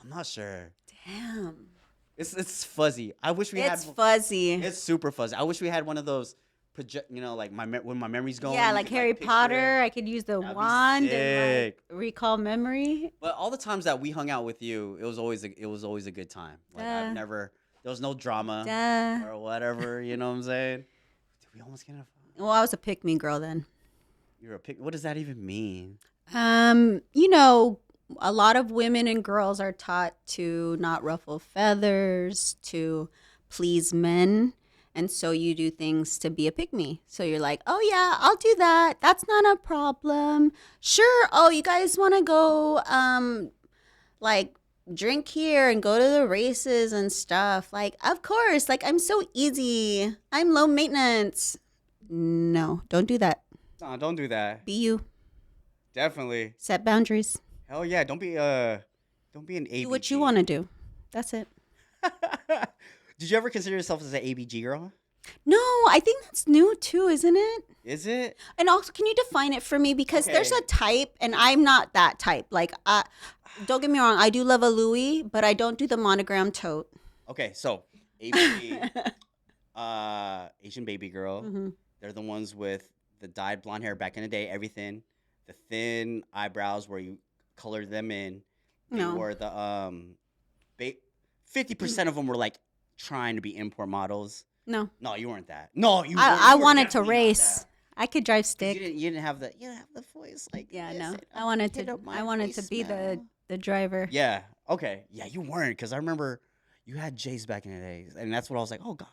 I'm not sure. Damn. It's fuzzy. I wish we It's had. fuzzy. It's super fuzzy. I wish we had one of those project. Like when my memory's going. Yeah, you like could, Harry picture Potter. it. I could use the That'd be wand and sick. like recall memory. But all the times that we hung out with you, it was always a good time. Like Duh. there was no drama Duh. or whatever. You know what I'm saying? Did we almost get in a fight? Well, I was a pick me girl then. You're a pick. What does that even mean? A lot of women and girls are taught to not ruffle feathers, to please men. And so you do things to be a pick me. So you're like, oh, yeah, I'll do that. That's not a problem. Sure. Oh, you guys want to go, drink here and go to the races and stuff. Like, of course. Like, I'm so easy. I'm low maintenance. No, don't do that. No, don't do that. Be you. Definitely. Set boundaries. Hell yeah. Don't be an ABG. Do what you want to do. That's it. Did you ever consider yourself as an ABG girl? No, I think that's new too, isn't it? Is it? And also, can you define it for me? Because there's Okay. a type, and I'm not that type. Like, don't get me wrong, I do love a Louis, but I don't do the monogram tote. Okay, so ABG, Asian baby girl. Mhm. They're the ones with the dyed blonde hair back in the day, everything. The thin eyebrows where you colored them in. They No. were the 50% of them were like trying to be import models. No, No, you weren't that. No, you. I were wanted to definitely not race. that. I could drive 'Cause stick. You didn't have the voice like. Yeah, this no. and, I wanted hit to. up my I wanted to be voicemail. the driver. Yeah. Okay. Yeah, you weren't, because I remember you had Jays back in the days, and that's what I was like. Oh God,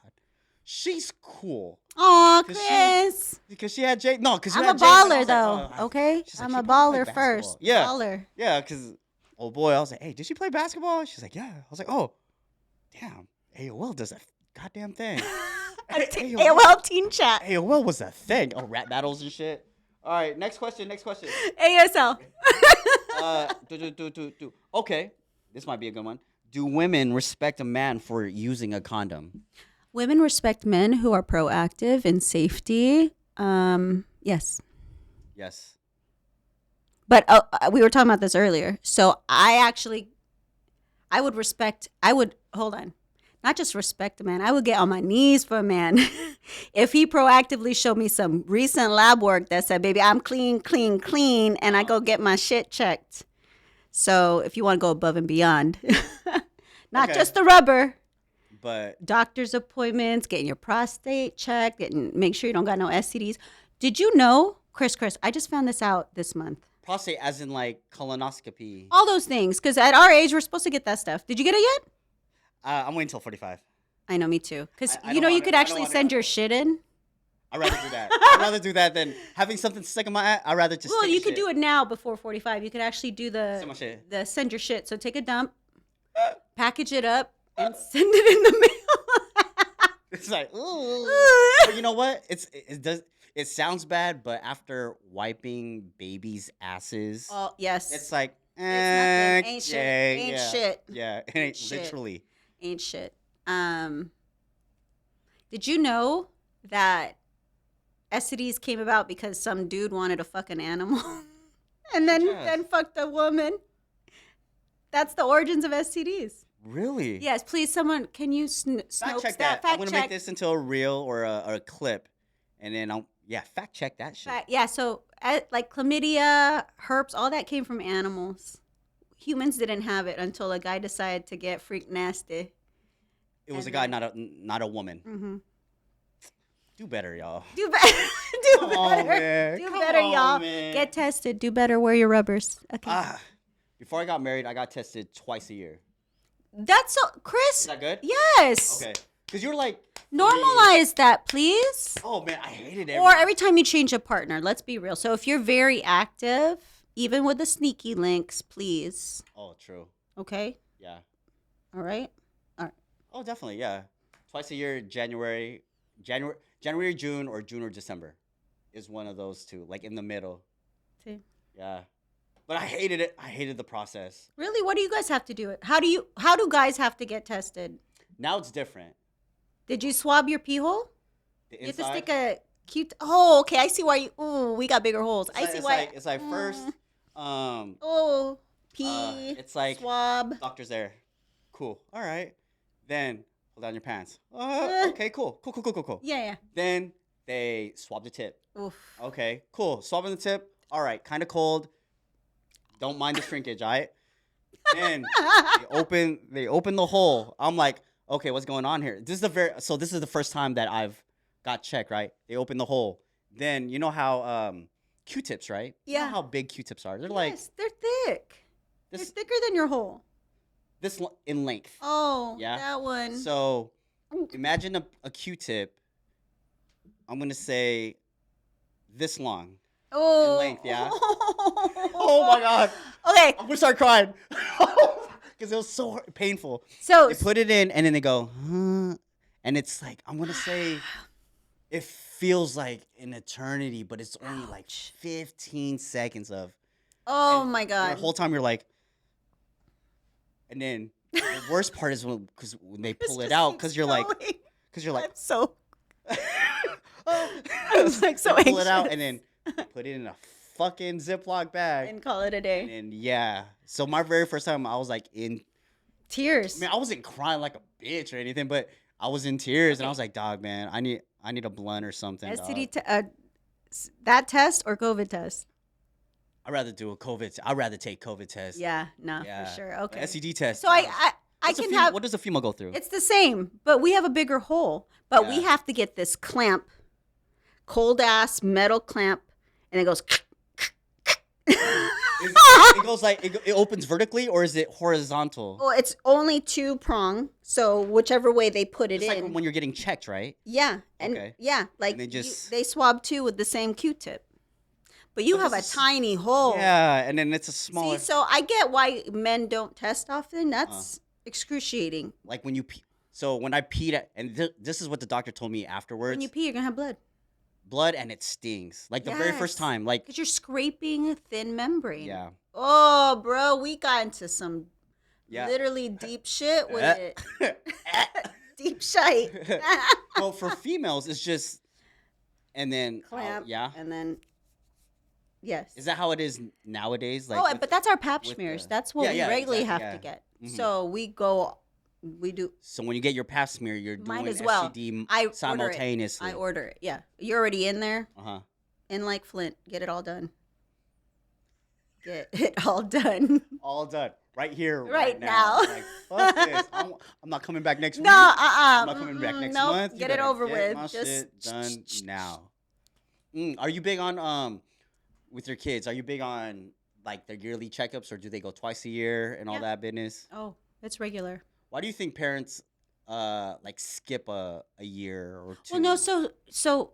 she's cool Aw, 'Cause she- Chris. because she had Jay. No, because I'm you a had Jays, and I baller was like, though. oh, Okay, she's like, I'm she a probably baller played first. basketball. Yeah. Baller. Yeah, because oh boy, I was like, hey, did she play basketball? She's like, yeah. I was like, oh, Damn, AOL does a goddamn thing. AOL Teen Chat. AOL was a thing. Oh, rap battles and shit. All right, next question. ASL. Okay, this might be a good one. Do women respect a man for using a condom? Women respect men who are proactive in safety. Yes. Yes. But we were talking about this earlier. So I would, hold on. Not just respect a man. I would get on my knees for a man. If he proactively showed me some recent lab work that said, baby, I'm clean, and I go get my shit checked. So if you want to go above and beyond, not just the rubber, but doctor's appointments, getting your prostate checked, make sure you don't got no STDs. Did you know, Chris, I just found this out this month. prostate as in like colonoscopy. All those things. Because at our age, we're supposed to get that stuff. Did you get it yet? I'm waiting until 45. I know, me too. Because you could I actually send your shit in. I'd rather do that. I'd rather do that than having something stuck in my eye. I'd rather just Well, take you a could shit. do it now before 45. You could actually do Send my shit. the send your shit. So take a dump, package it up, and send it in the mail. It's like, ooh. But you know what? It sounds bad, but after wiping babies' asses, Oh, yes. it's like, It's nothing. Ain't shit. yeah, Ain't yeah. shit. Yeah, it ain't Shit. literally. Ain't shit. Did you know that STDs came about because some dude wanted to fuck an animal and then fucked a woman? That's the origins of STDs. Really? Yes, please, someone, can you Fact Snopes check that? that. I'm gonna make this into a reel or a clip, and then fact check that shit. Yeah, so like chlamydia, herpes, all that came from animals. Humans didn't have it until a guy decided to get freak nasty. It was a guy, not a woman. Mm-hmm. Do better, y'all. Do better. Do Come better. on, man. Do Come better, on, y'all. man. Get tested. Do better. Wear your rubbers. Okay. Before I got married, I got tested twice a year. That's so, Chris. Is that good? Yes. Okay. Because you're like, Normalize that, please. oh man, I hated it. Or every time you change a partner. Let's be real. So if you're very active, even with the sneaky links, please. Oh, true. Okay. Yeah. All right. Oh, definitely. Yeah. Twice a year, January, June, or December, is one of those two. Like in the middle. See. Yeah. But I hated it. I hated the process. Really? What do you guys have to do? How do guys have to get tested? Now it's different. Did you swab your pee hole? The You have to inside, stick a cute. Oh, okay. I see why you. Oh, we got bigger holes. I see why. It's like first. Oh, pee. It's like swab. doctor's there. Cool. All right. Then pull down your pants. Okay. Cool. Yeah. Then they swab the tip. Oof. Okay. Cool. Swabbing the tip. All right. Kind of cold. Don't mind the shrinkage. All right. Then they open the hole. I'm like, okay, what's going on here? This is the first time that I've got checked. Right. They open the hole. Then you know how Q-tips, right? Yeah. You know how big Q-tips are. They're Yes, they're thick. They're thicker than your hole. this in length. Oh, Yeah. that one. So imagine a Q-tip. I'm gonna say this long in length. Yeah. Oh my god. Okay. I'm gonna start crying because it was so painful. So They put it in and then they go, huh? And it's like, I'm gonna say, it feels like an eternity, but it's only like 15 seconds of. oh and my god. The whole time you're like, and then the worst part is when they pull it out because you're like, I'm so. I'm like so they pull it out anxious. and then put it in a fucking Ziploc bag. And call it a day. And yeah, so my very first time, I was like in Tears. I mean, I wasn't crying like a bitch or anything, but I was in tears, and I was like, "Dog, man, I need a blunt or something." STD that test or COVID test? I'd rather do a COVID. I'd rather take COVID test. Yeah, no, Yeah. for sure. Okay. STD test. So I can have. What does a female go through? It's the same, but we have a bigger hole. But we Yeah. have to get this clamp, cold ass metal clamp, and it goes. It goes like it opens vertically, or is it horizontal? Well, it's only 2-prong, so whichever way they put it It's in. like when you're getting checked, right? Yeah, and Okay. yeah, like And they swab too with the same Q-tip, but you But have a this is- tiny hole. Yeah, and then it's a smaller. See, so I get why men don't test often. That's excruciating. Like when you pee. So when I peed, and this is what the doctor told me afterwards. When you pee, you're gonna have blood. Blood, and it stings. Like the very first time. Like, because you're scraping a thin membrane. yeah. Oh, bro, we got into some literally deep shit with it. Deep shite. Well, for females, it's just, and then clamp. yeah. And then, yes. Is that how it is nowadays? Like, but that's our pap smears. That's what we regularly have to get. Mm-hmm. So we do. So when you get your pap smear, you're doing as well. STD simultaneously. I order it. Yeah, you're already in there. Uh-huh. In like Flint, get it all done. Get it all done. All done. Right here, right now. Like, fuck this. I'm not coming back next week. No, I'm not coming back next month. Get it over with. My Just shit done now. Are you big on with your kids? Are you big on like their yearly checkups, or do they go twice a year and all that business? Oh, it's regular. Why do you think parents like skip a year or two? Well, no. So,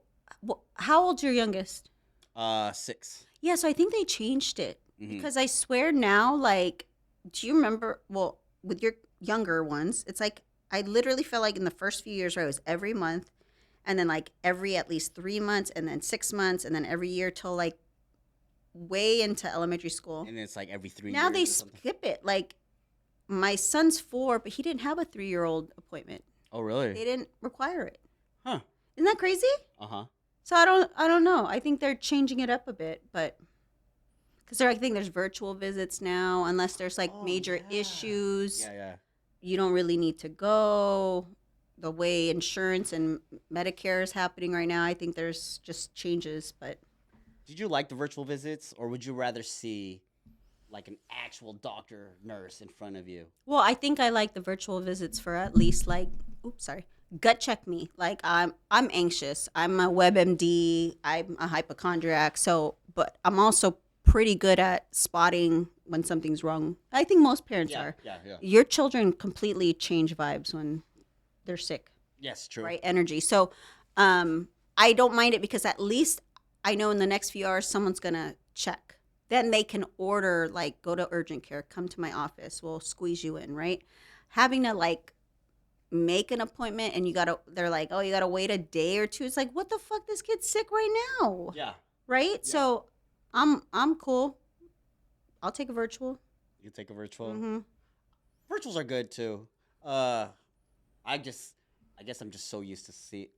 how old's your youngest? 6. Yeah, so I think they changed it Mm-hmm. because I swear now, like, do you remember? Well, with your younger ones, it's like I literally felt like in the first few years, where it was every month, and then like every at least 3 months, and then 6 months, and then every year till like way into elementary school. And it's like every 3 years. Now they skip it. Like my son's 4, but he didn't have a 3-year-old appointment. Oh, really? They didn't require it. Huh. Isn't that crazy? Uh-huh. So I don't know. I think they're changing it up a bit, but because I think there's virtual visits now, unless there's like major issues. Yeah. You don't really need to go. The way insurance and Medicare is happening right now, I think there's just changes. But did you like the virtual visits, or would you rather see like an actual doctor, nurse in front of you? Well, I think I like the virtual visits for at least like, gut check me. Like I'm anxious. I'm a WebMD. I'm a hypochondriac. So, but I'm also pretty good at spotting when something's wrong. I think most parents are. Yeah. Your children completely change vibes when they're sick. Yes, true. Right, energy. So, I don't mind it because at least I know in the next few hours someone's gonna check. Then they can order, like, go to urgent care, come to my office, we'll squeeze you in, right? Having to like make an appointment and they're like, oh, you gotta wait a day or two. It's like, what the fuck? This kid's sick right now. Yeah. Right? Yeah. So I'm cool. I'll take a virtual. You take a virtual? Mm-hmm. Virtuals are good too. I guess I'm just so used to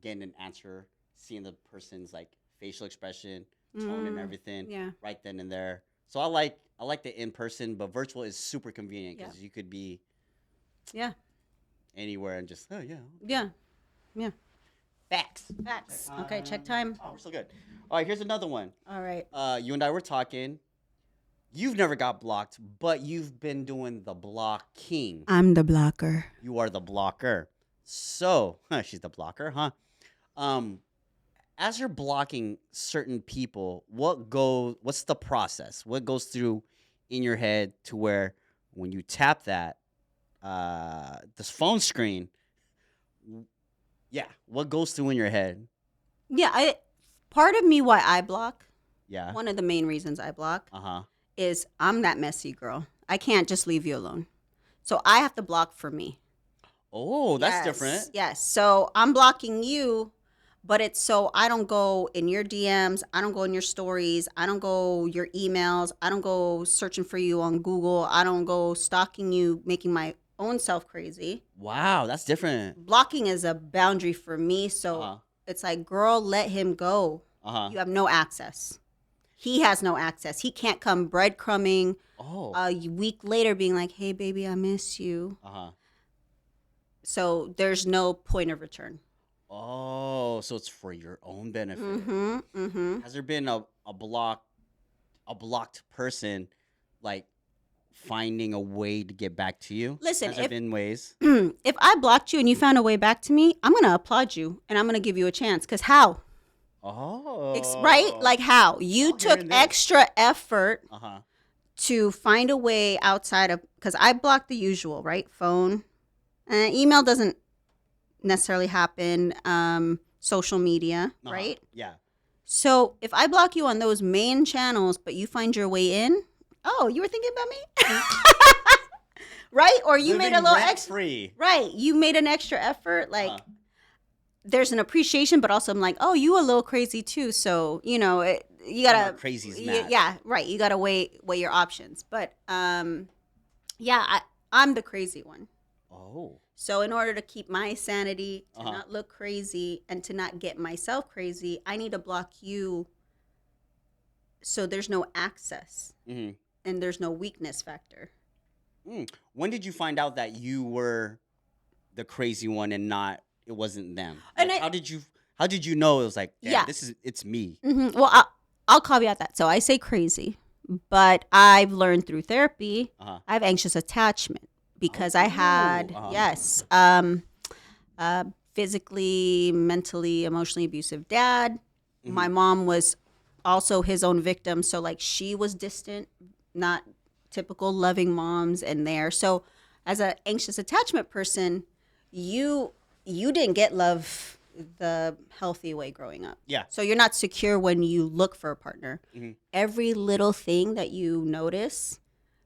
getting an answer, seeing the person's like facial expression, tone and everything right then and there. So I like the in person, but virtual is super convenient because you could be anywhere and just Yeah. Facts. Okay, check time. Oh, we're so good. All right, here's another one. All right. You and I were talking. You've never got blocked, but you've been doing the blocking. I'm the blocker. You are the blocker. So, she's the blocker, huh? As you're blocking certain people, what's the process? What goes through in your head to where when you tap this phone screen, what goes through in your head? Yeah, part of me why I block. Yeah. One of the main reasons I block. Uh-huh. Is I'm that messy girl. I can't just leave you alone. So I have to block for me. Oh, that's different. Yes. So I'm blocking you, but it's so I don't go in your DMs. I don't go in your stories. I don't go your emails. I don't go searching for you on Google. I don't go stalking you, making my own self crazy. Wow, that's different. Blocking is a boundary for me. So it's like, girl, let him go. You have no access. He has no access. He can't come breadcrumbing a week later being like, hey, baby, I miss you. So there's no point of return. Oh, so it's for your own benefit. Has there been a blocked person, like, finding a way to get back to you? Listen, Has there been ways? If I blocked you and you found a way back to me, I'm going to applaud you and I'm going to give you a chance. Because how? Right? Like how? You took extra effort to find a way outside of, because I blocked the usual, right? Phone. Email doesn't necessarily happen. Social media, right? Yeah. So if I block you on those main channels, but you find your way in, oh, you were thinking about me? right? Or you Living made a little rent extra, free. right? You made an extra effort, like. There's an appreciation, but also I'm like, oh, you a little crazy too. So, you know, you gotta crazy's match. yeah, right. You gotta weigh your options. But yeah, I'm the crazy one. Oh. So in order to keep my sanity, to not look crazy, and to not get myself crazy, I need to block you so there's no access and there's no weakness factor. When did you find out that you were the crazy one and not it wasn't them? Like, how did you know it was like, yeah, it's me? Well, I'll caveat that. So I say crazy, but I've learned through therapy. I have anxious attachment because I had physically, mentally, emotionally abusive dad. My mom was also his own victim, so like she was distant, not typical loving moms in there. So as an anxious attachment person, you didn't get love the healthy way growing up. Yeah. So you're not secure when you look for a partner. Every little thing that you notice,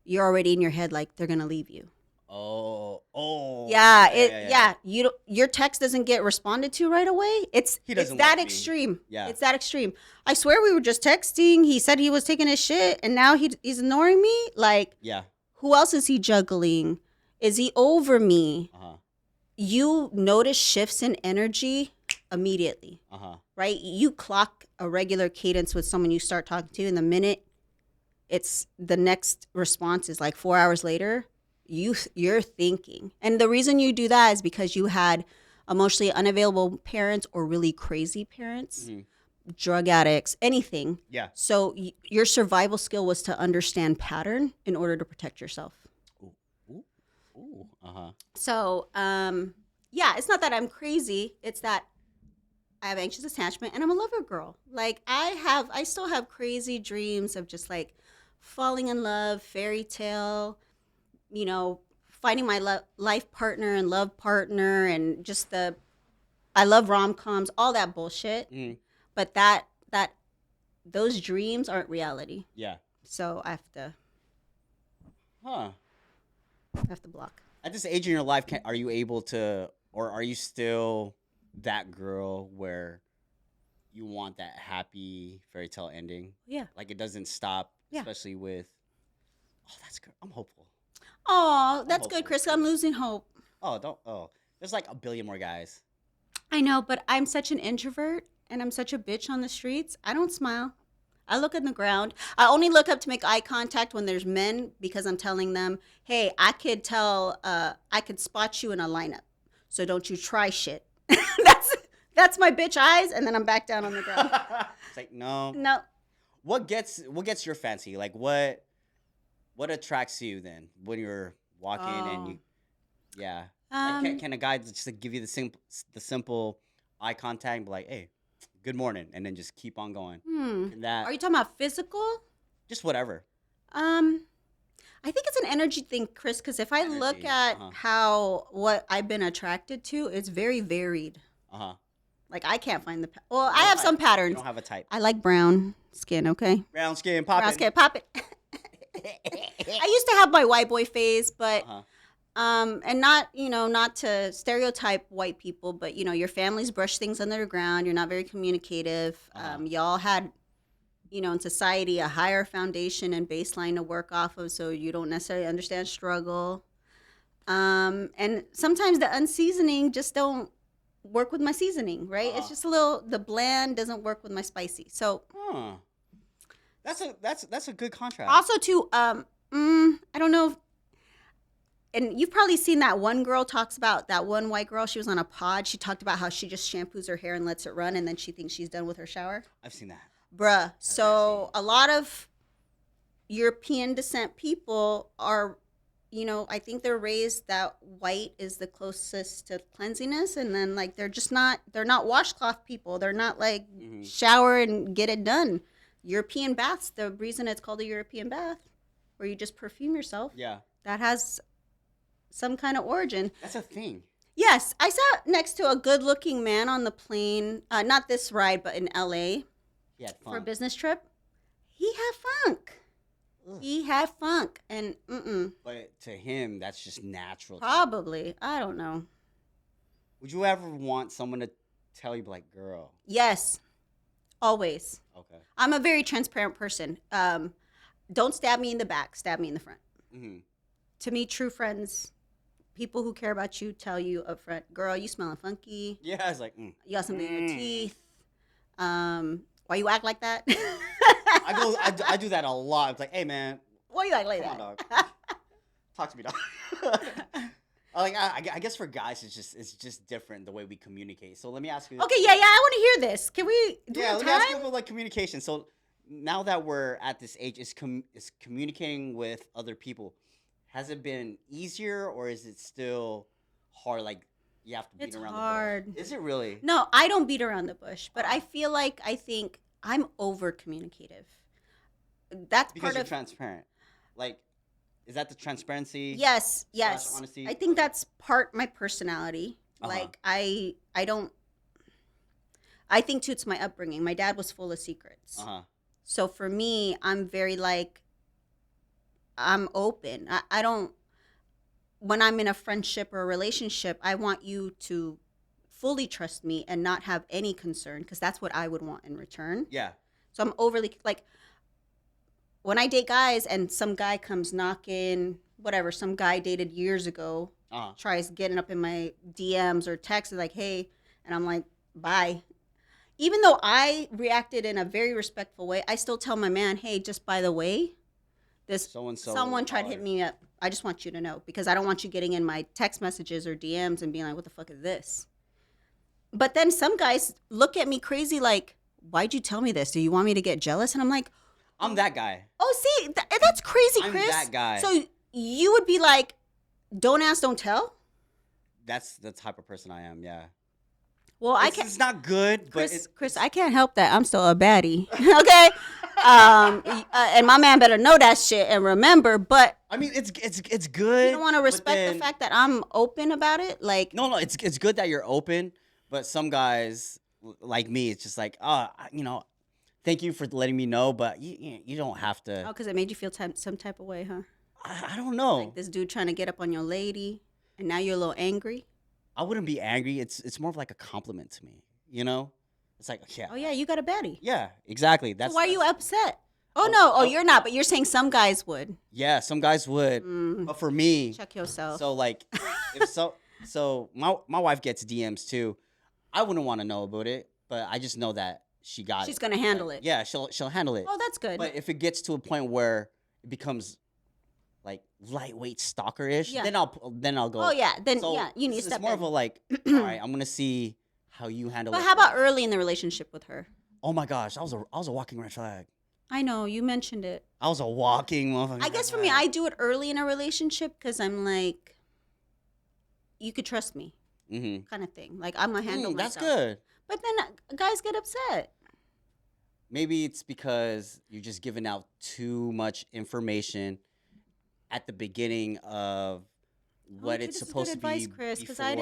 you're already in your head like they're gonna leave you. Yeah. Your text doesn't get responded to right away. It's that extreme. Yeah. It's that extreme. I swear we were just texting. He said he was taking his shit, and now he's ignoring me. Like, who else is he juggling? Is he over me? You notice shifts in energy immediately, right? You clock a regular cadence with someone you start talking to, and the minute it's the next response is like 4 hours later, you're thinking. And the reason you do that is because you had emotionally unavailable parents or really crazy parents, drug addicts, anything. Yeah. So your survival skill was to understand pattern in order to protect yourself. So, yeah, it's not that I'm crazy. It's that I have anxious attachment and I'm a lover girl. Like I still have crazy dreams of just like falling in love, fairy tale, you know, finding my life partner and love partner and just I love rom-coms, all that bullshit. But those dreams aren't reality. Yeah. So I have to block. At this age in your life, are you able to, or are you still that girl where you want that happy fairy tale ending? Yeah. Like it doesn't stop, especially with, that's good. I'm hopeful. Oh, that's good, Chris. I'm losing hope. There's like a billion more guys. I know, but I'm such an introvert and I'm such a bitch on the streets. I don't smile. I look at the ground. I only look up to make eye contact when there's men because I'm telling them, hey, I could spot you in a lineup. So don't you try shit. That's my bitch eyes. And then I'm back down on the ground. It's like, no. What gets your fancy? Like what attracts you then when you're walking and you, like, can a guy just like, give you the simple eye contact and be like, hey, good morning, and then just keep on going? Are you talking about physical? Just whatever. I think it's an energy thing, Chris, because if I look at what I've been attracted to, it's very varied. Like I can't find I have some patterns. You don't have a type. I like brown skin, okay? Brown skin, pop it. I used to have my white boy phase, but and not to stereotype white people, but your families brush things under the ground. You're not very communicative. Y'all had, in society, a higher foundation and baseline to work off of, so you don't necessarily understand struggle. And sometimes the unseasoning just don't work with my seasoning, right? It's just the bland doesn't work with my spicy. So that's a good contrast. Also, too, I don't know. And you've probably seen that one girl talks about that one white girl. She was on a pod. She talked about how she just shampoos her hair and lets it run, and then she thinks she's done with her shower. I've seen that. Bruh. So a lot of European descent people are, I think they're raised that white is the closest to cleanliness, and then like they're not washcloth people. They're not like shower and get it done. European baths, the reason it's called a European bath, where you just perfume yourself. Yeah. That has some kind of origin. That's a thing. Yes. I sat next to a good-looking man on the plane, not this ride, but in L.A. He had fun. For a business trip. He had funk. He had funk, and But to him, that's just natural. probably. I don't know. Would you ever want someone to tell you, like, girl? Yes, always. Okay. I'm a very transparent person. Don't stab me in the back, stab me in the front. Mm-hmm. To me, true friends, people who care about you, tell you up front, girl, you smelling funky. Yeah, it's like, You got something in your teeth. Why you act like that? I do that a lot. It's like, hey, man, Why you act like come that? on, dog. Talk to me, dog. I guess for guys, it's just different the way we communicate. So let me ask you. Okay, yeah, I want to hear this. Can we do Yeah, it let me ask you time? about like communication. So now that we're at this age, is communicating with other people, has it been easier or is it still hard? Like you have to beat It's around hard. the bush. Is it really? No, I don't beat around the bush, but I think I'm over communicative. That's Because part you're of transparent. Like, is that the transparency? yes, slash yes. honesty? I think that's part my personality. Uh-huh. Like I don't. I think too, it's my upbringing. My dad was full of secrets. So for me, I'm very like, I'm open. I don't, when I'm in a friendship or a relationship, I want you to fully trust me and not have any concern because that's what I would want in return. Yeah. So I'm overly, like, when I date guys and some guy comes knocking, whatever, some guy dated years ago, tries getting up in my DMs or texts like, hey, and I'm like, bye. Even though I reacted in a very respectful way, I still tell my man, hey, just by the way, this So-and-so someone tried to hit me up. I just want you to know because I don't want you getting in my text messages or DMs and being like, what the fuck is this? But then some guys look at me crazy like, why'd you tell me this? Do you want me to get jealous? And I'm like, I'm that guy. oh, see, that's crazy, I'm Chris. that guy. So you would be like, don't ask, don't tell? That's the type of person I am, yeah. Well, I can't. It's not good, but Chris, I can't help that. I'm still a baddie, okay? And my man better know that shit and remember. But I mean, it's good. you don't want to but respect then- the fact that I'm open about it. Like, No, it's good that you're open, but some guys like me, it's just like, thank you for letting me know, but you don't have to. oh, because it made you feel some type of way, huh? I don't know. Like this dude trying to get up on your lady, and now you're a little angry. I wouldn't be angry. It's more of like a compliment to me, you know? It's like, yeah. Oh yeah, you got a baddie. Yeah, exactly. So why are you upset? Oh no, you're not. But you're saying some guys would. Yeah, some guys would, but for me, Check yourself. so like, so my wife gets DMs too. I wouldn't want to know about it, but I just know that she got it. She's gonna handle Like, it. Yeah, she'll handle it. Oh, that's good. But if it gets to a point where it becomes like lightweight stalker-ish, Yeah. then I'll go. Oh yeah, then So yeah, you need to it's step more in. of a like, all right, I'm gonna see how you handle it. But how about early in the relationship with her? Oh my gosh, I was a walking red flag. I know you mentioned it. I was a walking motherfucker. I guess for me, I do it early in a relationship because I'm like, you could trust me, kind of thing. Like I'm gonna handle That's myself. good. But then guys get upset. Maybe it's because you're just giving out too much information at the beginning of what Okay, it's this is supposed good to advice, be Chris, 'cause before. I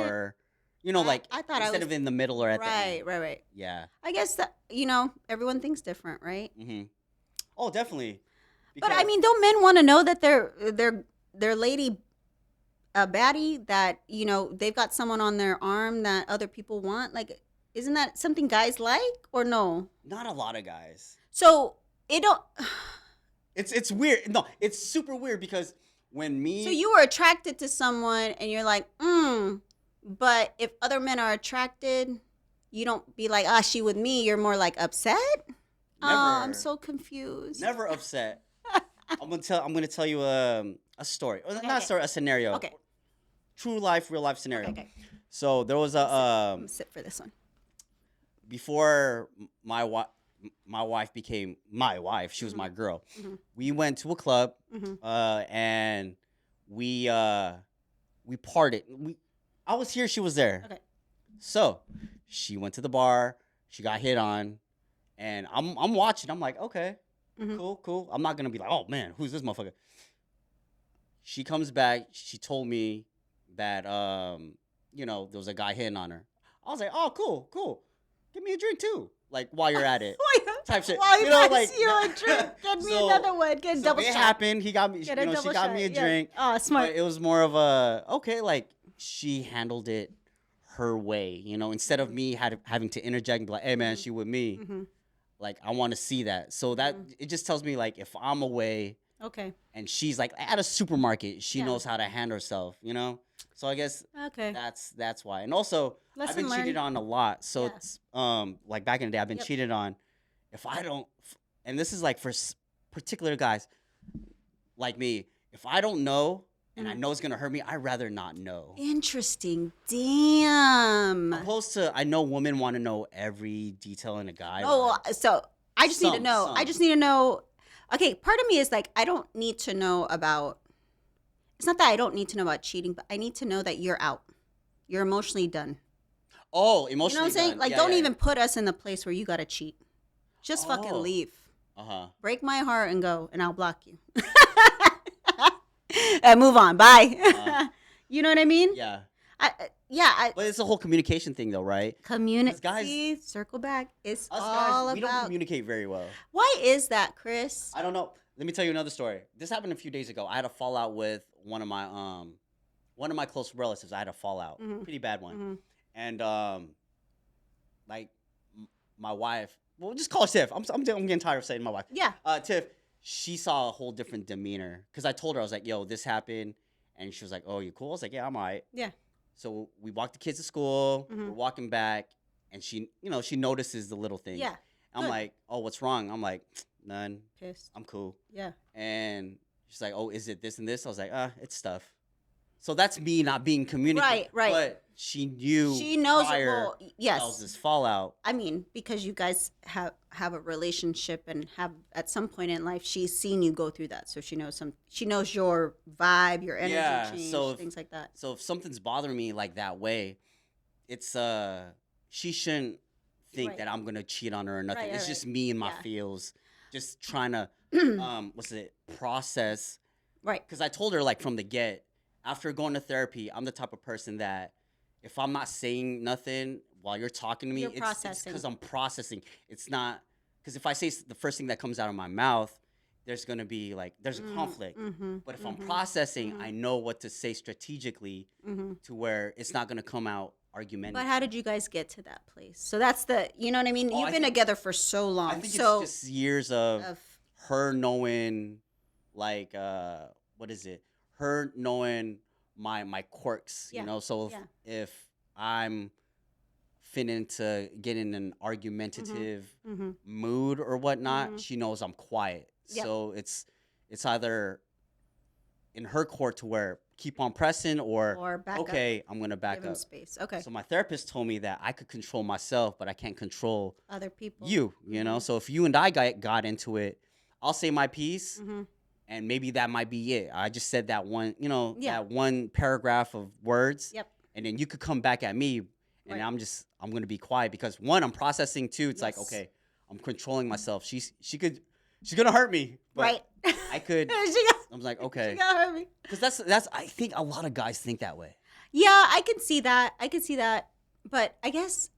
didn't- Like I thought I instead was- of in the middle or at the end. Right. Yeah. I guess that everyone thinks different, right? Oh, definitely. But I mean, don't men want to know that their lady a baddie that they've got someone on their arm that other people want? Like, isn't that something guys like or no? Not a lot of guys. So it don't. It's weird. No, it's super weird because when me. So you were attracted to someone and you're like, but if other men are attracted, you don't be like, she with me. You're more like upset. Never, I'm so confused. Never upset. I'm gonna tell you a story. Not a story, a scenario. Okay. True life, real life scenario. Okay. So there was I'm gonna sit for this one. before my wife became my wife. She was my girl. We went to a club, and we parted. I was here. She was there. Okay. So she went to the bar. She got hit on, and I'm watching. I'm like, okay, cool. I'm not gonna be like, oh man, who's this motherfucker? She comes back. She told me that there was a guy hitting on her. I was like, oh, cool. Give me a drink too. like while you're at it, type shit. While You he know, buys like you a drink, get me so- another one. Get a so double it shot. happened. He got me. Get You a know, she double got me a shot, yeah. drink. Oh, smart. But it was more of a okay, like she handled it her way. You know, instead of me having to interject and be like, "Hey, man, she with me." Mm-hmm. Like I want to see that. So that it just tells me like if I'm away Okay. and she's like at a supermarket, she Yeah. knows how to handle herself. You know. So I guess Okay. that's why. And also, I've Lesson been cheated learned. on a lot. So Yeah. it's like back in the day, I've been Yep. cheated on. If I don't, and this is like for particular guys like me, if I don't know and I know it's gonna hurt me, I'd rather not know. Interesting. Damn. Opposed to, I know women want to know every detail in a guy. Oh, so I just need to know. I Some. just need to know. Okay, part of me is like, I don't need to know about. It's not that I don't need to know about cheating, but I need to know that you're out. You're emotionally done. Oh, You know emotionally. what I'm saying? done. Like, Yeah, don't yeah. even put us in the place where you gotta cheat. Just Oh. fucking leave. Uh-huh. Break my heart and go, and I'll block you. And move on. Bye. You know what I mean? Yeah. Yeah. But it's a whole communication thing though, right? Community. guys- Circle back. It's Us all guys, we don't about. communicate very well. Why is that, Chris? I don't know. Let me tell you another story. This happened a few days ago. I had a fallout with one of my close relatives. I had a fallout, pretty bad one, Mhm. and like my wife. Well, we'll just call her Tiff. I'm getting tired of saying my wife. Yeah. Tiff. She saw a whole different demeanor because I told her I was like, "Yo, this happened," and she was like, "Oh, you cool?" I was like, "Yeah, I'm alright." Yeah. So we walked the kids to school. Mhm. We're walking back, and she notices the little things. Yeah. I'm Good. like, "Oh, what's wrong?" I'm like, "None. Pissed. I'm cool." Yeah. And she's like, "Oh, is it this and this?" I was like, "It's stuff." So that's me not being communicative. Right. But she knew. She knows. prior Well, that was yes. this fallout. I mean, because you guys have a relationship and have at some point in life, she's seen you go through that, so she knows She knows your vibe, your energy Yeah, change, so if- things like that. So if something's bothering me like that way, it's she shouldn't think Right. that I'm gonna cheat on her or nothing. Right, It's right, just me and my yeah. feels, just trying to process. Right. Because I told her like from the get, after going to therapy, I'm the type of person that if I'm not saying nothing while you're talking to me, You're it's processing. because I'm processing. It's not because if I say the first thing that comes out of my mouth, there's gonna be like there's a conflict. Mm-hmm. But if I'm processing, I know what to say strategically Mm-hmm. to where it's not gonna come out argumentative. But how did you guys get to that place? So that's you know what I mean? Oh, You've I been think- together for so long. I think so it's just years of of her knowing, like, what is it? Her knowing my quirks, Yeah, you know. So if I'm finna to get in an argumentative mhm. mood or whatnot, Mhm. she knows I'm quiet. Yep. So it's either in her court to where keep on pressing or back up. okay, I'm gonna back Give him up. space. Okay. So my therapist told me that I could control myself, but I can't control Other people. you know. So if you and I got into it, I'll say my piece, Mm-hmm. and maybe that might be it. I just said that one, you know, Yeah. that one paragraph of words, Yep. and then you could come back at me, and Right. I'm gonna be quiet because one, I'm processing. Two, it's like Yes. okay, I'm controlling myself. She's gonna hurt me, but Right. I could. she got, I'm like she okay, got hurt me. because that's I think a lot of guys think that way. Yeah, I can see that. But I guess,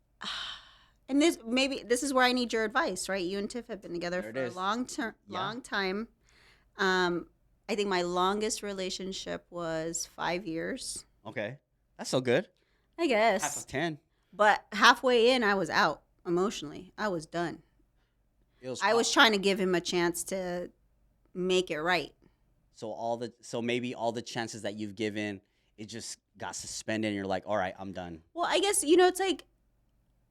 and this is where I need your advice, right? You and Tiff have been together There it for a is. long time. I think my longest relationship was 5 years, Okay, that's so good. I guess. Half of 10. But halfway in, I was out emotionally. I was done. I was trying to give him a chance to make it right. So maybe all the chances that you've given, it just got suspended, and you're like, all right, I'm done. Well, I guess it's like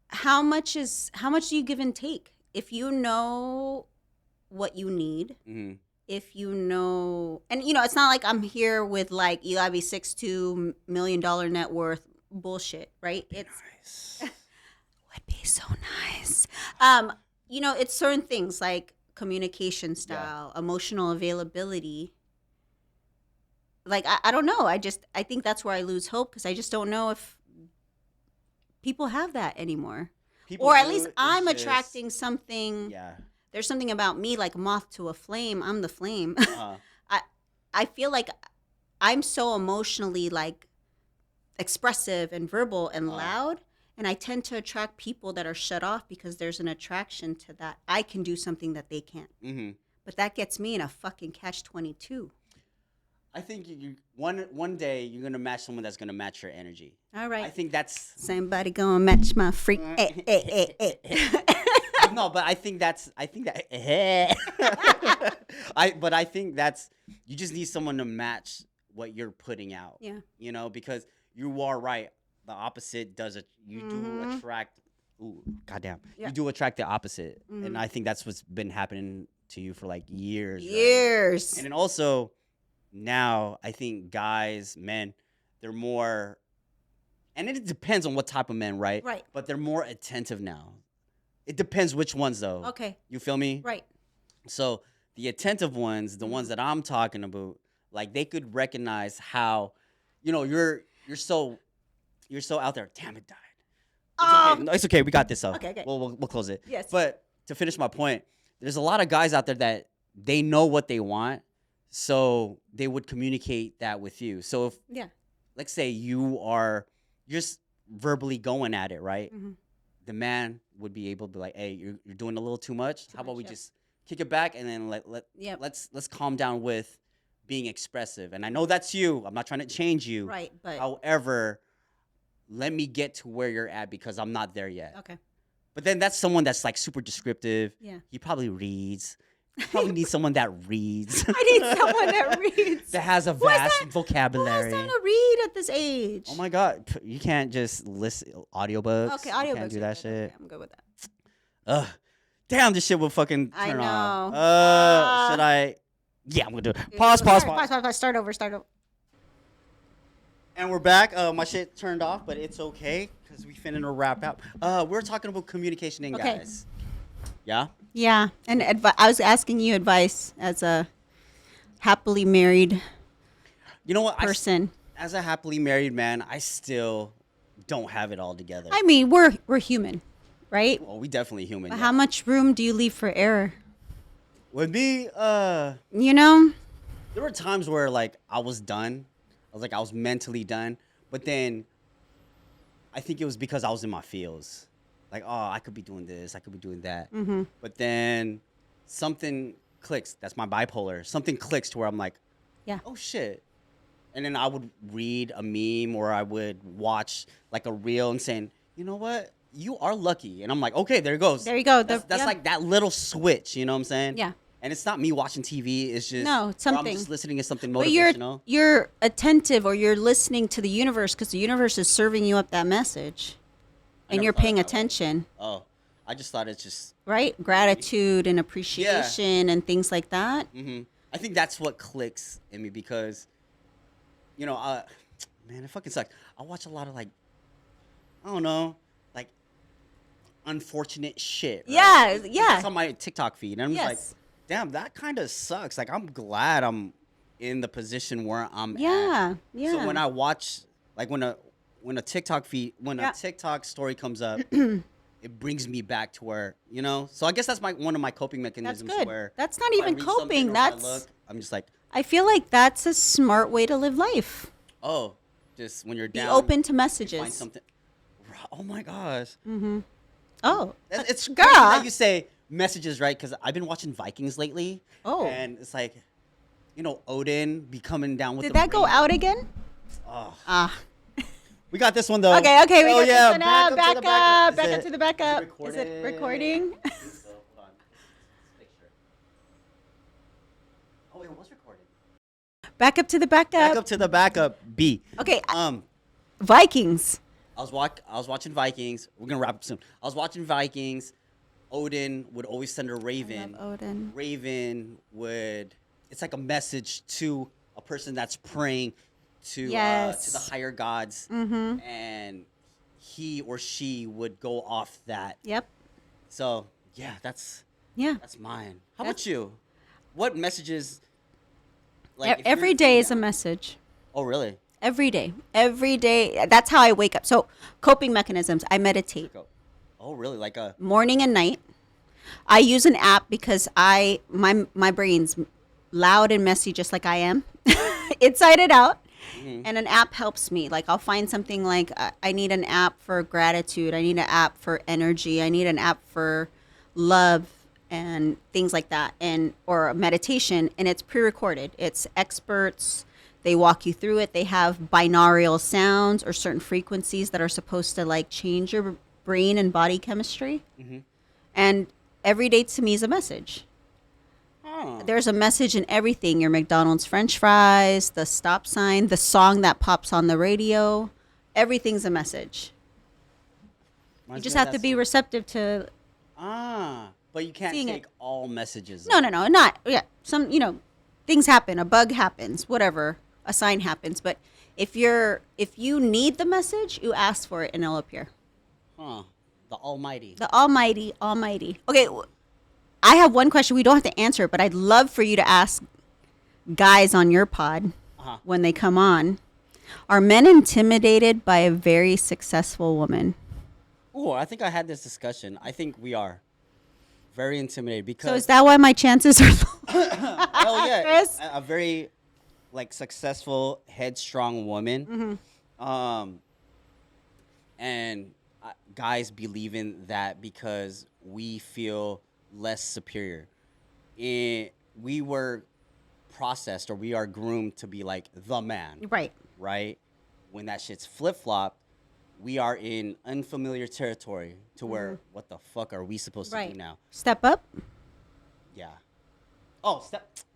how much do you give and take? If you know what you need, Mm-hmm. if you know, and it's not like I'm here with like you gotta be $6.2 million net worth bullshit, right? It's would be so nice. It's certain things like communication style, emotional availability. Like I don't know. I think that's where I lose hope because I just don't know if people have that anymore. People Or at do, least it's I'm just- attracting something. Yeah. There's something about me like moth to a flame. I'm the flame. Uh, I feel like I'm so emotionally like expressive and verbal and loud, And I tend to attract people that are shut off because there's an attraction to that. I can do something that they can't. Mm-hmm. But that gets me in a fucking catch-22. I think one day you're gonna match someone that's gonna match your energy. All right. I think that's Somebody gonna match my freak. no, but I think that but I think that's you just need someone to match what you're putting out. Yeah. You know, because you are right. The opposite does it. You do attract. Ooh, goddamn. Yeah. You do attract the opposite, and I think that's what's been happening to you for like years. Right? Years. And then also, now I think guys, men, they're more. And it depends on what type of men, right? Right. But they're more attentive now. It depends which ones, though. Okay. You feel me? Right. So the attentive ones, the ones that I'm talking about, like they could recognize how, you're so out there. Damn, it died. It's okay. No, it's okay. We got this. So Okay. we'll close it. Yes. But to finish my point, there's a lot of guys out there that they know what they want, so they would communicate that with you. So if, let's say you're just verbally going at it, right? Mm-hmm. The man would be able to be like, "Hey, you're doing a little too much. How about we just kick it back and then let's calm down with being expressive." And I know that's you. I'm not trying to change you. Right. But However, let me get to where you're at because I'm not there yet. okay. But then that's someone that's like super descriptive. Yeah. He probably reads. You probably need someone that reads. I need someone that reads. That has a vast vocabulary. Who has time to read at this age? Oh my God. You can't just listen audiobooks. Okay, audiobooks. You can't do that shit. Okay, I'm good with that. Ugh. Damn, this shit will fucking turn I know. off. Should I? Yeah, I'm gonna do it. Pause. Start over. And we're back. My shit turned off, but it's okay because we finna wrap out. We're talking about communication in guys. Yeah? Yeah. And I was asking you advice as a happily married You know what? person. As a happily married man, I still don't have it all together. I mean, we're human, right? Well, we definitely human. But Yeah. how much room do you leave for error? With me, You know? there were times where like I was done. I was mentally done. But then I think it was because I was in my feels. Like, oh, I could be doing this, I could be doing that. Mm-hmm. But then something clicks. That's my bipolar. Something clicks to where I'm like, Yeah. oh shit. And then I would read a meme or I would watch like a reel and saying, you know what? You are lucky. And I'm like, okay, there it goes. There you go. That's Yeah. like that little switch, you know what I'm saying? Yeah. And it's not me watching TV. It's just No, it's or something. I'm just listening to something But motivational. you're attentive or you're listening to the universe because the universe is serving you up that message. And never you're thought of paying it that way. attention, Oh, I just thought it's just. right? Gratitude and appreciation and things like that. I think that's what clicks in me because, man, it fucking sucks. I watch a lot of like, I don't know, like unfortunate shit. Right? Yeah. It's on my TikTok feed, and I'm just like, damn, that kind of sucks. Like, I'm glad I'm in the position where I'm at. Yeah. So when I watch, like, when a TikTok feed, a TikTok story comes up, it brings me back to where, So I guess that's one of my coping mechanisms. That's good. Where That's not if I even read something coping. or if I That's. look, I'm just like, I feel like that's a smart way to live life. oh, just when you're Be down, open to you messages. find something. Oh my gosh. Oh, It's girl. crazy that you say messages, right? Because I've been watching Vikings lately. Oh. And it's like, Odin be coming down with Did the that go rain. out again? Oh. Ah. We got this one though. Okay. We Oh, got yeah, this one out. Back up. Back Is up it- to the backup. Is it recording? recording? I think so. Hold on. Let's make sure. Oh, it was recording. Back up to the backup. Back up to the backup. B. Okay. I Vikings. was watching Vikings. We're gonna wrap up soon. I was watching Vikings. Odin would always send a raven. I love Odin. Raven would. It's like a message to a person that's praying to the Yes. higher gods, and he or she would go off that. Yep. So yeah, that's Yeah. mine. How about you? What messages? Like if Every you're- day is a yeah. message. Oh really? Every day. Every day. That's how I wake up. So coping mechanisms. I meditate Go. Oh really? Like a. morning and night. I use an app because my brain's loud and messy just like I am, inside and out. And an app helps me. Like I'll find something like I need an app for gratitude. I need an app for energy. I need an app for love and things like that, and or meditation. And it's pre-recorded. It's experts. They walk you through it. They have binaural sounds or certain frequencies that are supposed to like change your brain and body chemistry. And every day to me is a message. There's a message in everything. Your McDonald's French fries, the stop sign, the song that pops on the radio. Everything's a message. You just have to be receptive to. But you can't take all messages. No, not yeah. Some things happen. A bug happens. Whatever. A sign happens. But if you need the message, you ask for it and it'll appear. The Almighty. The Almighty. Okay. I have one question. We don't have to answer it, but I'd love for you to ask guys on your pod when they come on. Are men intimidated by a very successful woman? Oh, I think I had this discussion. I think we are very intimidated because. So is that why my chances are low? Hell yeah, Chris? a very successful, headstrong woman. And guys believe in that because we feel less superior. We were processed, or we are groomed to be like the man. Right? When that shit's flip-flopped, we are in unfamiliar territory to where, what the fuck are we supposed to do now? Step up? Yeah. Oh,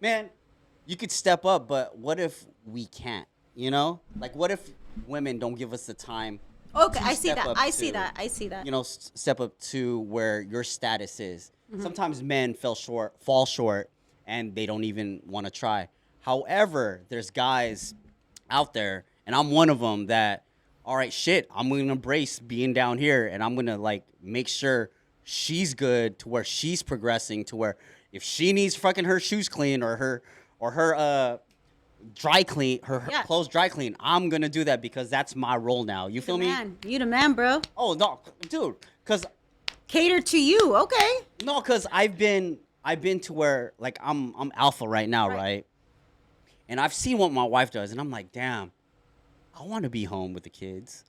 man, you could step up, but what if we can't, Like, what if women don't give us the time? Okay, I see that. I see that. Step up to where your status is. Sometimes men fall short, and they don't even want to try. However, there's guys out there, and I'm one of them that, all right, shit, I'm going to embrace being down here, and I'm going to, make sure she's good to where she's progressing to where if she needs fucking her shoes clean or her dry clean, her clothes dry clean, I'm going to do that because that's my role now. You feel me? You the man, bro. Oh, no, dude, because... Cater to you, okay? No, because I've been to where I'm alpha right now, right? And I've seen what my wife does, and I'm like, damn, I want to be home with the kids.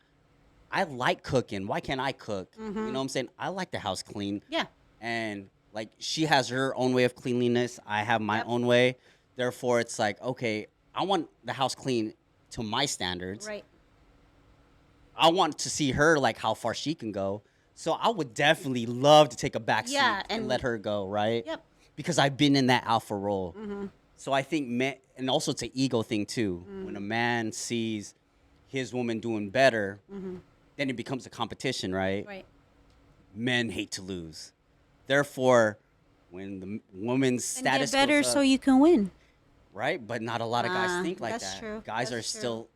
I like cooking. Why can't I cook? You know what I'm saying? I like the house clean. Yeah. And she has her own way of cleanliness. I have my own way. Therefore, it's like, okay, I want the house clean to my standards. Right. I want to see her how far she can go. So I would definitely love to take a back seat and let her go, right? Yep. Because I've been in that alpha role. So I think men, and also it's an ego thing too. When a man sees his woman doing better, then it becomes a competition, right? Right. Men hate to lose. Therefore, when the woman's status get better goes up, so you can win. Right? But not a lot of guys think like that's that. True. Guys that's are true. still,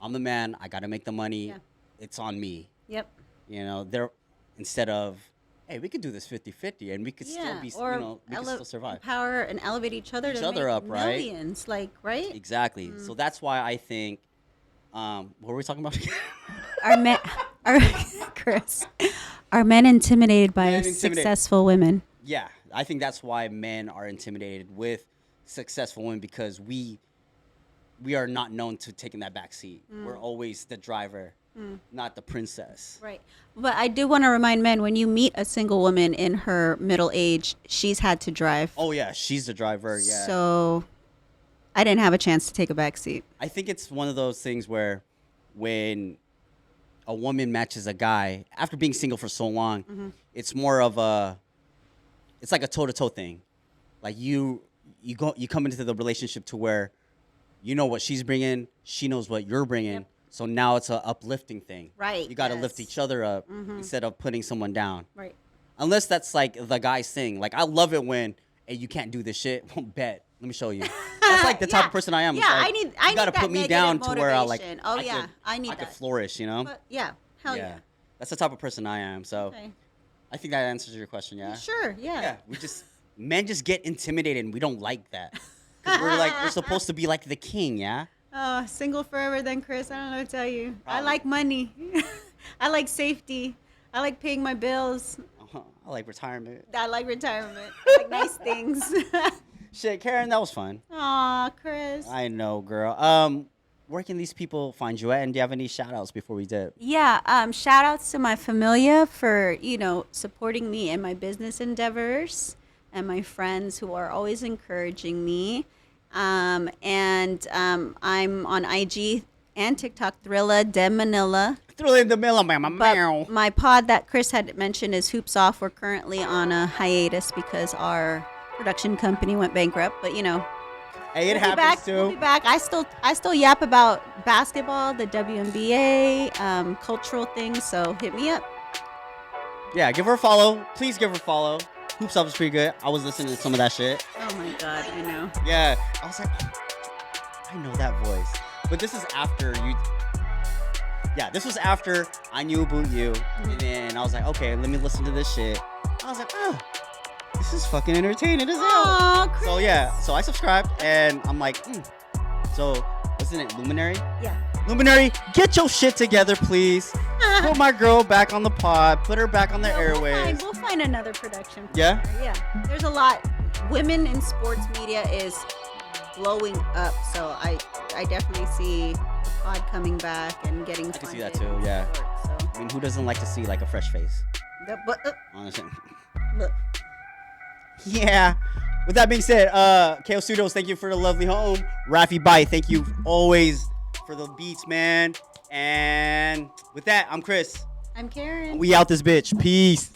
I'm the man. I got to make the money. Yeah. It's on me. Yep. They're instead of, hey, we could do this 50-50 and we could still be, we could still survive. Empower and elevate each other to make up, right? Millions, right? Exactly. So that's why I think, what were we talking about? Chris, are men intimidated by successful women? Yeah, I think that's why men are intimidated with successful women because we are not known to taking that back seat. We're always the driver. Not the princess. Right. But I do want to remind men, when you meet a single woman in her middle age, she's had to drive. Oh, yeah. She's the driver. Yeah. So I didn't have a chance to take a back seat. I think it's one of those things where when a woman matches a guy, after being single for so long, it's more of it's like a toe-to-toe thing. Like you come into the relationship to where you know what she's bringing, she knows what you're bringing. Yep. So now it's an uplifting thing. Right. You got to lift each other up instead of putting someone down. Right. Unless that's the guy's thing. I love it when, hey, you can't do this shit. Bet. Let me show you. That's the type of person I am. Yeah, I need you got to put me down to where I I could flourish, But, yeah. Hell yeah. That's the type of person I am. So I think that answers your question, yeah? Sure, yeah. Yeah, men just get intimidated and we don't like that. 'Cause we're supposed to be like the king, yeah? Oh, single forever then, Chris. I don't know what to tell you. I like money. I like safety. I like paying my bills. I like retirement. I like retirement. I like nice things. Shit, Karen, that was fun. Aw, Chris. I know, girl. where can these people find you at? And do you have any shout outs before we dip? Yeah, shout outs to my familia for, supporting me in my business endeavors and my friends who are always encouraging me. I'm on IG and TikTok, Thrilla de Manila. Throw in the middle, man. But my pod that Chris had mentioned is Hoops Off. We're currently on a hiatus because our production company went bankrupt. But Hey, it we'll happens be back. too. We'll be back. I still yap about basketball, the WNBA, cultural things. So hit me up. Yeah, give her a follow. Please give her a follow. Hoops Up is pretty good. I was listening to some of that shit. Oh my God, I know. Yeah, I was like, I know that voice. But this is after you. Yeah, this was after I knew about you. And then I was like, okay, let me listen to this shit. I was like, oh, this is fucking entertaining as hell. Aw, Chris. So yeah, so I subscribed and I'm like, So, wasn't it Luminary? Yeah. Luminary, get your shit together, please. Put my girl back on the pod. Put her back on the airwaves. We'll find another production. Yeah? Her. Yeah. There's a lot. Women in sports media is blowing up. So I definitely see the pod coming back and getting I can see funded that too, and yeah. support, I mean, who doesn't like to see like a fresh face? But Honestly. look. Yeah. With that being said, KO Studios, thank you for the lovely home. Rafi Bite, thank you always for the beats, man. And with that, I'm Chris. I'm Karen. We out this bitch. Peace.